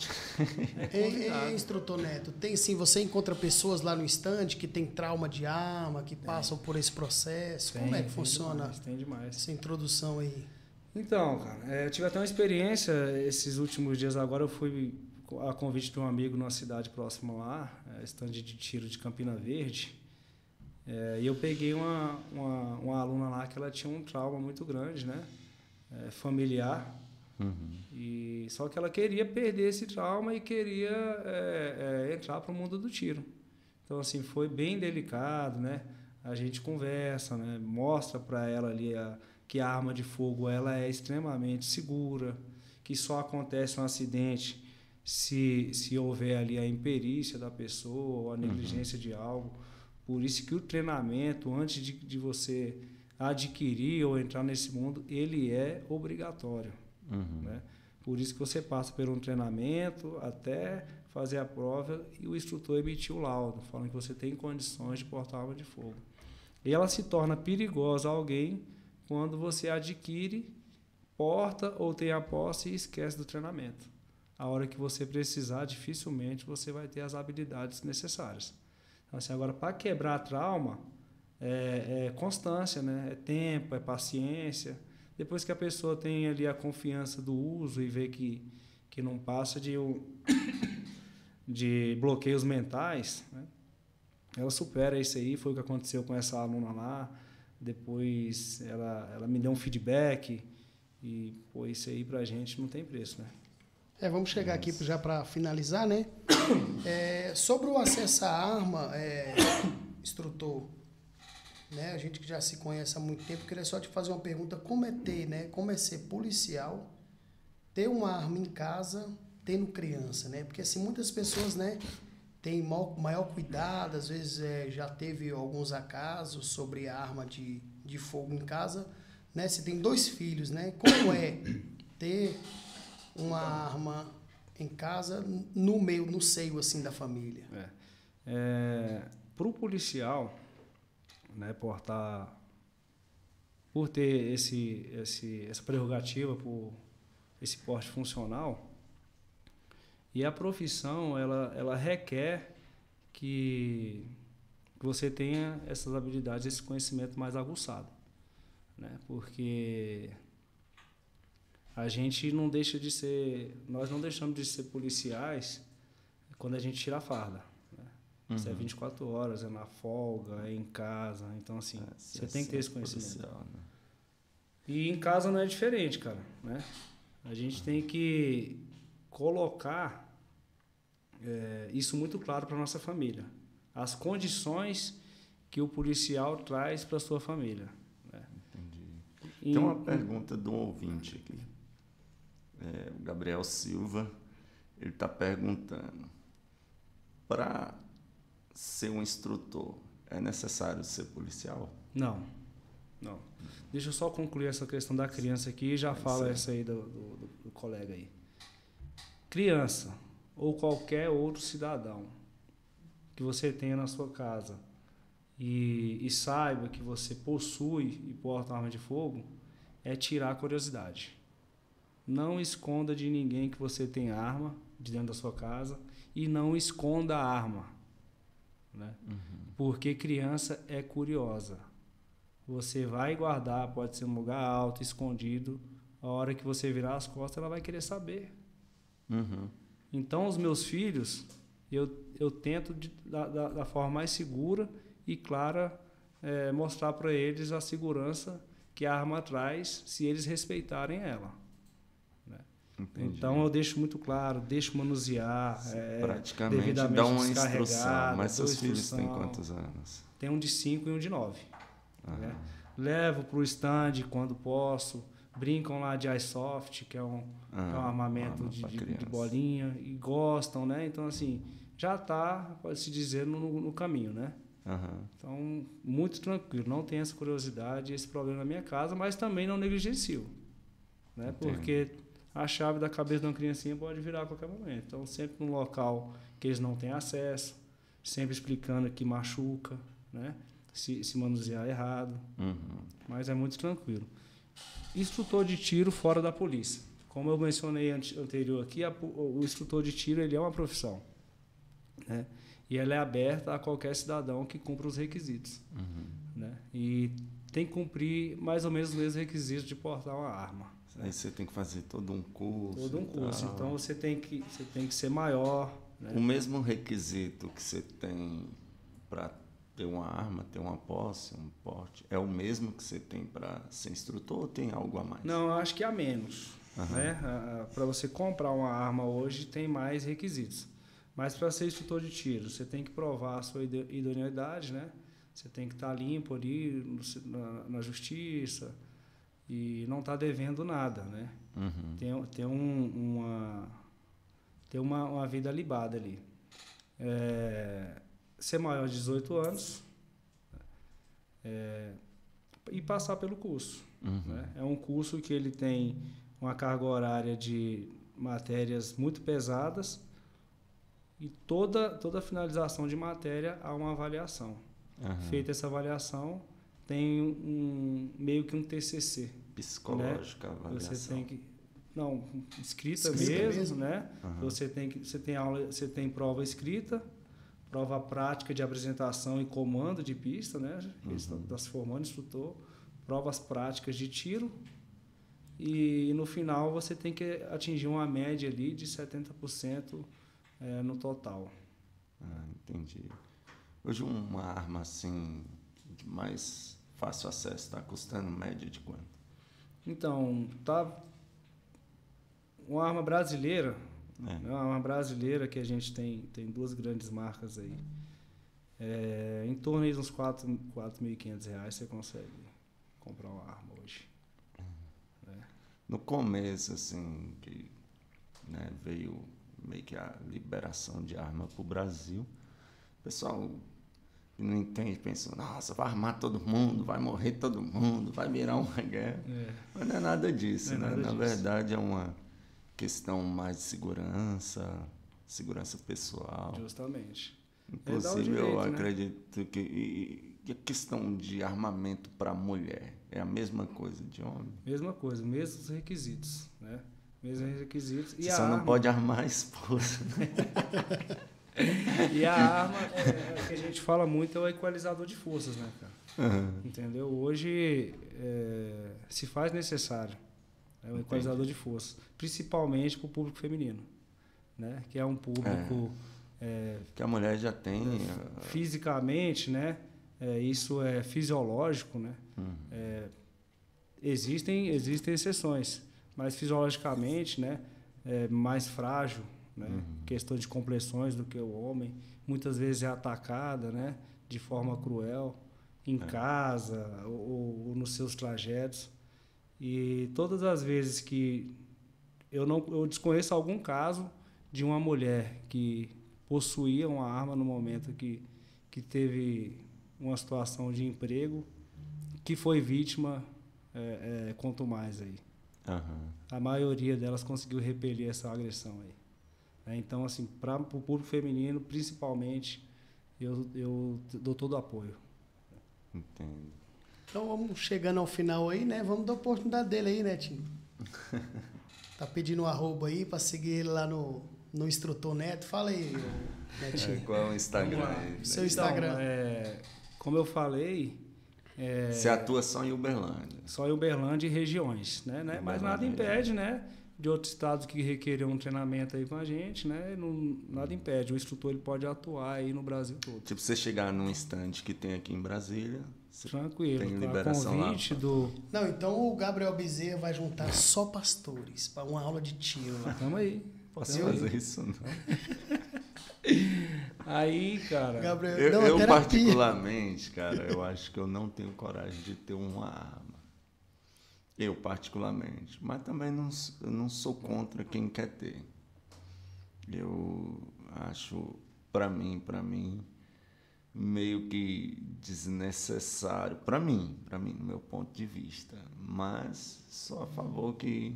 Instrutor Neto, tem sim, você encontra pessoas lá no stand que tem trauma de arma, que passam por esse processo. Como é que funciona Tem demais. essa introdução aí? Então, cara, eu tive até uma experiência esses últimos dias agora, eu fui a convite de um amigo numa cidade próxima lá, stand de tiro de Campina Verde, e eu peguei uma aluna lá que ela tinha um trauma muito grande, né? Familiar, e só que ela queria perder esse trauma e queria entrar para o mundo do tiro. Então, assim, foi bem delicado, né? A gente conversa, né? Mostra para ela ali que a arma de fogo ela é extremamente segura, que só acontece um acidente se houver ali a imperícia da pessoa ou a negligência de algo. Por isso que o treinamento, antes de você adquirir ou entrar nesse mundo, ele é obrigatório. Né? Por isso que você passa por um treinamento até fazer a prova e o instrutor emitir o laudo, falando que você tem condições de portar arma de fogo. E ela se torna perigosa a alguém quando você adquire, porta ou tem a posse e esquece do treinamento. A hora que você precisar, dificilmente você vai ter as habilidades necessárias. Então, assim, agora, para quebrar trauma, é constância, né? É tempo, é paciência. Depois que a pessoa tem ali a confiança do uso e vê que não passa de bloqueios mentais, né? Ela supera isso aí. Foi o que aconteceu com essa aluna lá. Depois ela me deu um feedback e, pô, isso aí pra gente não tem preço, né? Vamos chegar aqui já para finalizar, né? Sobre o acesso à arma, instrutor, né? A gente que já se conhece há muito tempo, queria só te fazer uma pergunta: como é ter, né? Como é ser policial, ter uma arma em casa, tendo criança, né? Porque assim, muitas pessoas, né, têm maior cuidado, às vezes já teve alguns acasos sobre a arma de fogo em casa, né? Você tem 2 filhos, né? Como é ter uma arma em casa no seio assim da família? Para o policial, né, por ter essa prerrogativa, por esse porte funcional, e a profissão ela requer que você tenha essas habilidades, esse conhecimento mais aguçado, né? Porque nós não deixamos de ser policiais quando a gente tira a farda. Né? Isso é 24 horas, é na folga, é em casa. Então, assim, você tem que ter esse conhecimento. Policial, né? E em casa não é diferente, cara. Né? A gente tem que colocar isso muito claro para nossa família. As condições que o policial traz para a sua família. Né? Entendi. Tem uma pergunta de um ouvinte aqui. O Gabriel Silva, ele está perguntando: para ser um instrutor, é necessário ser policial? Não. Deixa eu só concluir essa questão da criança aqui e já falo essa aí do colega aí. Criança ou qualquer outro cidadão que você tenha na sua casa e saiba que você possui e porta arma de fogo, é tirar a curiosidade. Não esconda de ninguém que você tem arma de dentro da sua casa e não esconda a arma, né? Porque criança é curiosa. Você vai guardar, pode ser um lugar alto, escondido. A hora que você virar as costas, ela vai querer saber. Então, os meus filhos, eu tento da forma mais segura e clara mostrar para eles a segurança que a arma traz se eles respeitarem ela. Entendi. Então eu deixo muito claro, deixo manusear, praticamente devidamente dá uma instrução. Mas seus filhos instrução. têm quantos anos? Tem um de 5 e um de 9. Né? Levo para o stand quando posso, brincam lá de airsoft, que é um armamento de bolinha, e gostam, né? Então, assim, já está, pode-se dizer, no caminho, né? Então, muito tranquilo, não tem essa curiosidade, esse problema na minha casa, mas também não negligencio, né? Porque a chave da cabeça de uma criancinha pode virar a qualquer momento. Então, sempre num local que eles não têm acesso, sempre explicando que machuca, né? Se manusear errado. Mas é muito tranquilo. Instrutor de tiro fora da polícia. Como eu mencionei anterior aqui, o instrutor de tiro ele é uma profissão, né? E ela é aberta a qualquer cidadão que cumpra os requisitos. Né? E tem que cumprir mais ou menos os mesmos requisitos de portar uma arma. Aí você tem que fazer todo um curso. Todo um curso. Então você tem que ser maior. Né? O mesmo requisito que você tem para ter uma arma, ter uma posse, um porte, é o mesmo que você tem para ser instrutor ou tem algo a mais? Não, eu acho que há menos. Né? Para você comprar uma arma hoje tem mais requisitos. Mas para ser instrutor de tiro, você tem que provar a sua idoneidade, né? Você tem que estar limpo ali na justiça e não estar devendo nada, né? Tem uma vida libada ali. Ser maior de 18 anos e passar pelo curso. Né? É um curso que ele tem uma carga horária de matérias muito pesadas e toda finalização de matéria há uma avaliação. Feita essa avaliação, tem meio que um TCC. Psicológica, né? avaliação. Você tem que... Não, escrita mesmo, né? Você tem aula, você tem prova escrita, prova prática de apresentação e comando de pista, né? Está se formando instrutor, provas práticas de tiro e no final você tem que atingir uma média ali de 70% no total. Entendi. Hoje uma arma assim de mais fácil acesso está custando média de quanto? Então, uma arma brasileira, uma arma brasileira que a gente tem duas grandes marcas aí, em torno de uns R$4.500 você consegue comprar uma arma hoje. No começo, assim, que veio meio que a liberação de arma para o Brasil, o pessoal não entende, pensa, nossa, vai armar todo mundo, vai morrer todo mundo, vai virar uma guerra. Mas não é nada disso, né? Na verdade, é uma questão mais de segurança pessoal. Justamente. Inclusive, eu acredito que a questão de armamento para mulher é a mesma coisa de homem? Mesma coisa, mesmos requisitos, né? Mesmos requisitos. Você só não pode armar a esposa. E a arma, que a gente fala muito, é o equalizador de forças, né, cara? Entendeu? Hoje se faz necessário o equalizador de forças, principalmente para o público feminino, né? Que é um público... que a mulher já tem... fisicamente, né? Isso é fisiológico, né? Existem exceções, mas fisiologicamente, né? É mais frágil, né? Questão de compressões do que o homem, muitas vezes é atacada, né? De forma cruel, em casa ou nos seus trajetos. E todas as vezes que eu desconheço algum caso de uma mulher que possuía uma arma no momento que teve uma situação de emprego, que foi vítima, quanto mais aí. A maioria delas conseguiu repelir essa agressão aí. né? Então, assim, para o público feminino, principalmente, eu dou todo o apoio. Entendo. Então vamos chegando ao final aí, né? Vamos dar a oportunidade dele aí, Netinho. Tá pedindo um arroba aí pra seguir ele lá no Instrutor Neto. Fala aí, Netinho. Qual é o Instagram aí? Seu Instagram. Então, como eu falei... Você atua só em Uberlândia? Só em Uberlândia e regiões, né? Mas nada impede, né? De outros estados que requerem um treinamento aí com a gente, né? Nada impede. O instrutor ele pode atuar aí no Brasil todo. Tipo, você chegar num stand que tem aqui em Brasília... Tranquilo. Tem liberação convite lá. Não, então o Gabriel Bezerra vai juntar só pastores para uma aula de tiro lá. Tamo aí. Posso fazer isso, não? Aí, cara... Gabriel, eu particularmente, cara, eu acho que eu não tenho coragem de ter uma arma. Eu, particularmente. Mas também eu não sou contra quem quer ter. Eu acho, para mim, meio que desnecessário. Para mim, no meu ponto de vista. Mas sou a favor que...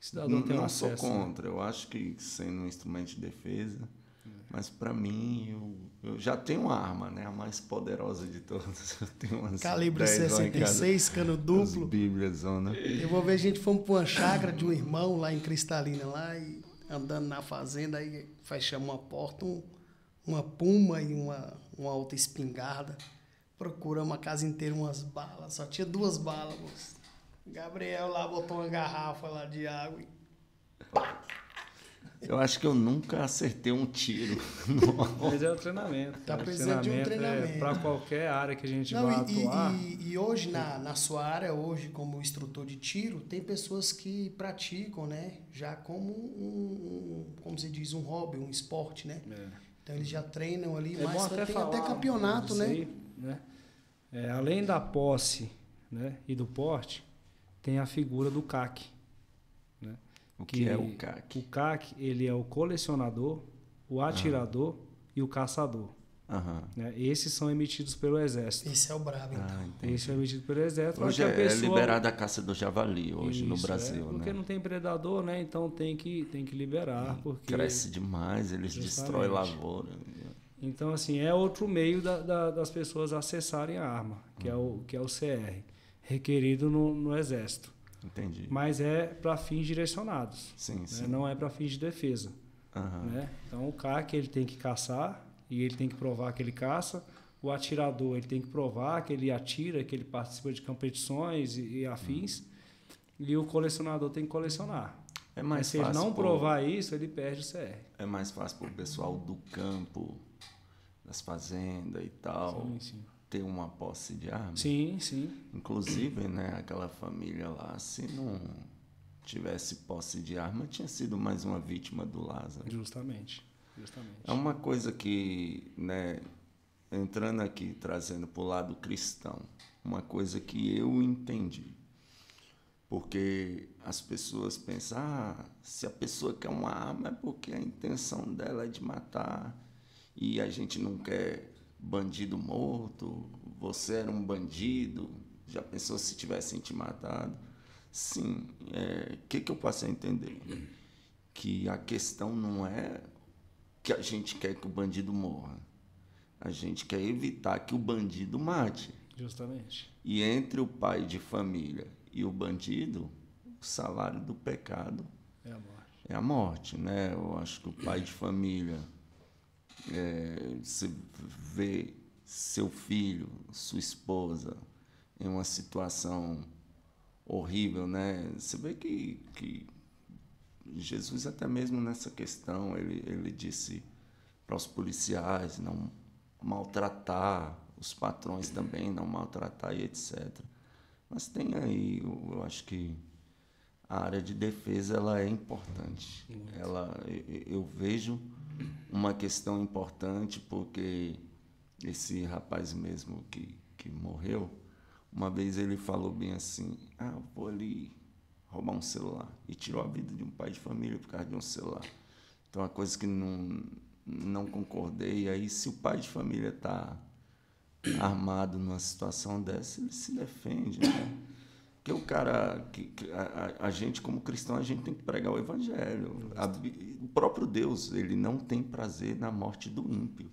Cidadão tem não acesso, sou contra. Né? Eu acho que sendo um instrumento de defesa... Mas para mim, eu já tenho uma arma, né? A mais poderosa de todas. Eu tenho umas calibre 66, cano duplo. Bíblias, né? Eu vou ver, a gente fomos para uma chácara de um irmão lá em Cristalina, lá, e andando na fazenda, aí fechamos uma porta, uma puma e uma outra espingarda. Procuramos a casa inteira, umas balas. Só tinha 2 balas, moço. Gabriel lá botou uma garrafa lá de água e... Eu acho que eu nunca acertei um tiro. Mas é o treinamento. Tá precisando de um treinamento. Para qualquer área que a gente vai atuar. E hoje, na sua área, hoje, como instrutor de tiro, tem pessoas que praticam, né? Já como como se diz, um hobby, um esporte, né? Então eles já treinam ali, mas tem até campeonato, né? Aí, né? Além da posse, né, e do porte, tem a figura do CAC. Né? O que é o CAC? O CAC, ele é o colecionador, o atirador e o caçador. Né? Esses são emitidos pelo Exército. Esse é o brabo, então. Esse é emitido pelo Exército. Hoje é liberada a caça do javali, hoje no Brasil. Porque não tem predador, né? Então tem que liberar. Porque cresce demais, eles destroem lavoura. Então, assim, é outro meio das pessoas acessarem a arma, que é o CR, requerido no Exército. Entendi. Mas é para fins direcionados. Sim, né? sim. Não é para fins de defesa. Né? Então, o CAC ele tem que caçar e ele tem que provar que ele caça. O atirador ele tem que provar que ele atira, que ele participa de competições e afins. E o colecionador tem que colecionar. Mas se ele não provar isso, ele perde o CR. É mais fácil para o pessoal do campo, das fazendas e tal, ter uma posse de arma. Sim, sim. Inclusive, né, aquela família lá, se não tivesse posse de arma, tinha sido mais uma vítima do Lázaro. Justamente. É uma coisa que, né, entrando aqui, trazendo para o lado cristão, uma coisa que eu entendi. Porque as pessoas pensam, se a pessoa quer uma arma é porque a intenção dela é de matar e a gente não quer bandido morto, você era um bandido, já pensou se tivessem te matado? Sim, que eu posso entender? Que a questão não é que a gente quer que o bandido morra, a gente quer evitar que o bandido mate. Justamente. E entre o pai de família e o bandido, o salário do pecado é a morte, né? Eu acho que o pai de família, se vê seu filho, sua esposa em uma situação horrível, né? Você vê que Jesus até mesmo nessa questão, ele disse para os policiais não maltratar, os patrões também não maltratar e etc. Mas tem aí, eu acho que a área de defesa ela é importante. Eu vejo uma questão importante porque esse rapaz mesmo que morreu, uma vez ele falou bem assim, eu vou ali roubar um celular. E tirou a vida de um pai de família por causa de um celular. Então, é uma coisa que não concordei. E aí, se o pai de família está armado numa situação dessa, ele se defende, né? Porque o cara, a gente como cristão, a gente tem que pregar o evangelho. O próprio Deus, ele não tem prazer na morte do ímpio,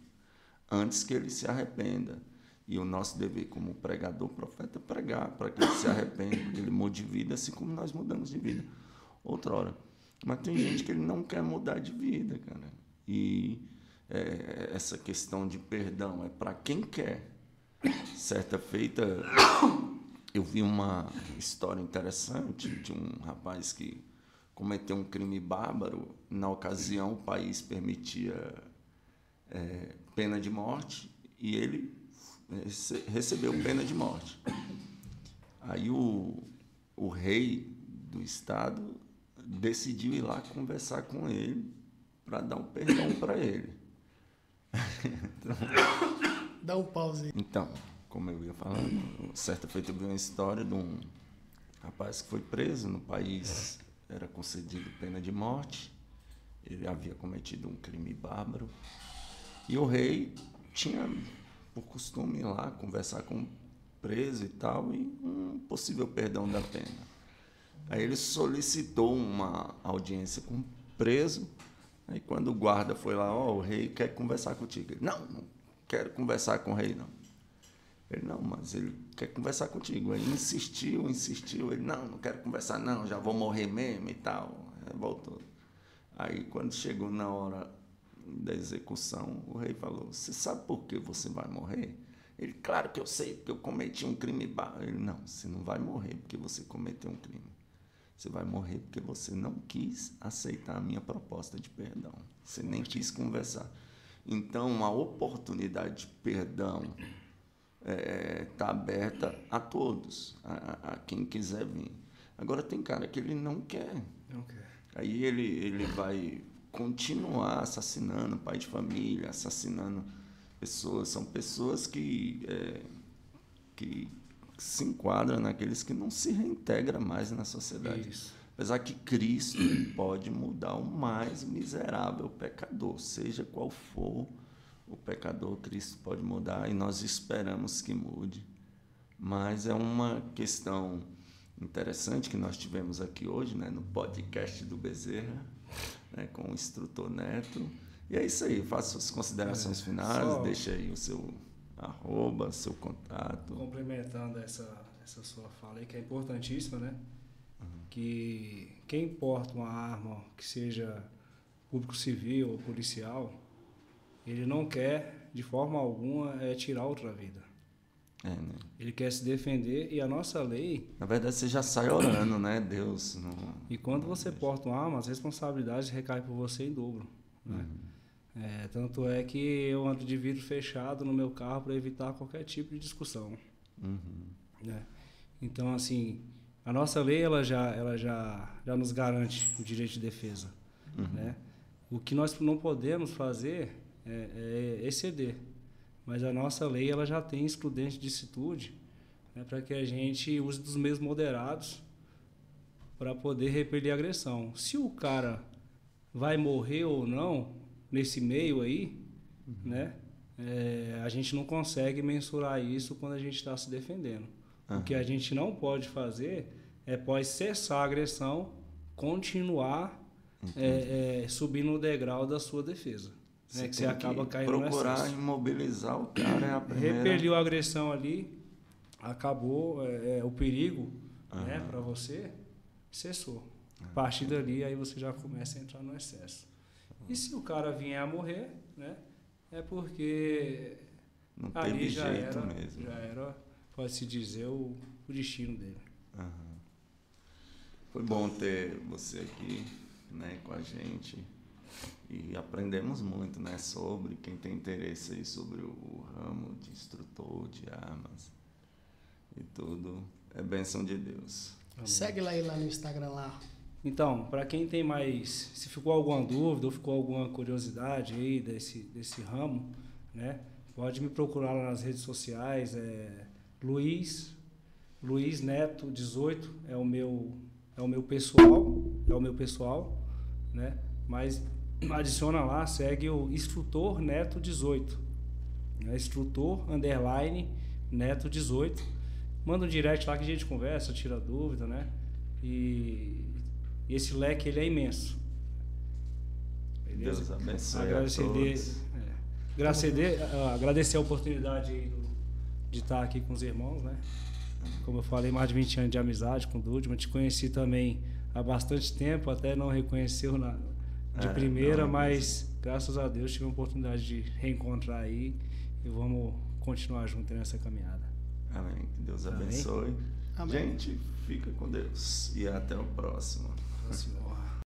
antes que ele se arrependa. E o nosso dever como pregador, profeta, é pregar para que ele se arrependa, que ele mude de vida, assim como nós mudamos de vida outrora. Mas tem gente que ele não quer mudar de vida, cara. E essa questão de perdão é para quem quer. Certa feita, eu vi uma história interessante de um rapaz que cometeu um crime bárbaro. Na ocasião, o país permitia pena de morte e ele recebeu pena de morte. Aí o rei do estado decidiu ir lá conversar com ele para dar um perdão para ele. Então, dá um pause aí. Então, como eu ia falando, certa feita eu vi uma história de um rapaz que foi preso no país, era concedido pena de morte, ele havia cometido um crime bárbaro, e o rei tinha por costume ir lá conversar com o preso e tal, e um possível perdão da pena. Aí ele solicitou uma audiência com o preso, aí quando o guarda foi lá, o rei quer conversar contigo. Ele, não quero conversar com o rei, não. Ele, não, mas ele quer conversar contigo. Aí insistiu, ele, não quero conversar não, já vou morrer mesmo e tal. Aí voltou. Aí quando chegou na hora da execução, o rei falou, você sabe por que você vai morrer? Ele, claro que eu sei, porque eu cometi um crime bárbaro. Ele, não, você não vai morrer porque você cometeu um crime. Você vai morrer porque você não quis aceitar a minha proposta de perdão. Você nem quis conversar. Então, a oportunidade de perdão está aberta a todos, a quem quiser vir. Agora, tem cara que ele não quer. Não quer. Aí ele vai continuar assassinando pai de família, assassinando pessoas. São pessoas que se enquadram naqueles que não se reintegram mais na sociedade. Isso. Apesar que Cristo pode mudar o mais miserável pecador, seja qual for o pecador, Cristo pode mudar e nós esperamos que mude. Mas é uma questão interessante que nós tivemos aqui hoje, né, no podcast do Bezerra, né, com o instrutor Neto. E é isso aí, faça suas considerações finais, deixa aí o seu @ seu contato. Complementando essa sua fala aí, que é importantíssima, né? Que quem porta uma arma, que seja público civil ou policial, ele não quer, de forma alguma, tirar outra vida. Né? Ele quer se defender e a nossa lei... Na verdade, você já sai orando, né? Deus... Não, e quando você porta uma arma, as responsabilidades recaem por você em dobro. Né? Tanto é que eu ando de vidro fechado no meu carro para evitar qualquer tipo de discussão. Né? Então, assim, a nossa lei ela já nos garante o direito de defesa. Né? O que nós não podemos fazer é exceder. Mas a nossa lei ela já tem excludente de licitude, né, para que a gente use dos meios moderados para poder repelir a agressão. Se o cara vai morrer ou não nesse meio aí, né, a gente não consegue mensurar isso quando a gente está se defendendo. O que a gente não pode fazer é, após cessar a agressão, continuar subindo o degrau da sua defesa. Você que você acaba caindo procurar no excesso. Imobilizar o cara é a primeira... Repeliu a agressão ali, acabou o perigo, né, para você, cessou. A partir dali, aí você já começa a entrar no excesso. E se o cara vier a morrer, né, é porque não ali teve já jeito era, mesmo. já era, pode-se dizer, o destino dele. Foi bom ter você aqui, né, com a gente. E aprendemos muito, né, sobre quem tem interesse aí sobre o ramo de instrutor de armas e tudo. É bênção de Deus. Amém. Segue lá no Instagram lá. Então, para quem tem mais, se ficou alguma dúvida ou ficou alguma curiosidade aí desse ramo, né, pode me procurar lá nas redes sociais. Luiz Neto 18 é o meu pessoal, né? Mas adiciona lá, segue o Instrutor Neto 18, né? Instrutor _ Neto 18, manda um direct lá que a gente conversa, tira dúvida, né? E esse leque, ele é imenso. Beleza? Deus abençoe Agradecer a todos. Agradecer a oportunidade aí de estar aqui com os irmãos, né? Como eu falei, mais de 20 anos de amizade com o Dudman. Te conheci também há bastante tempo, até não reconheceu de primeira, mas graças a Deus tive a oportunidade de reencontrar aí e vamos continuar juntos nessa caminhada. Amém. Que Deus abençoe. Amém. Gente, fica com Deus e até o próximo. Senhor.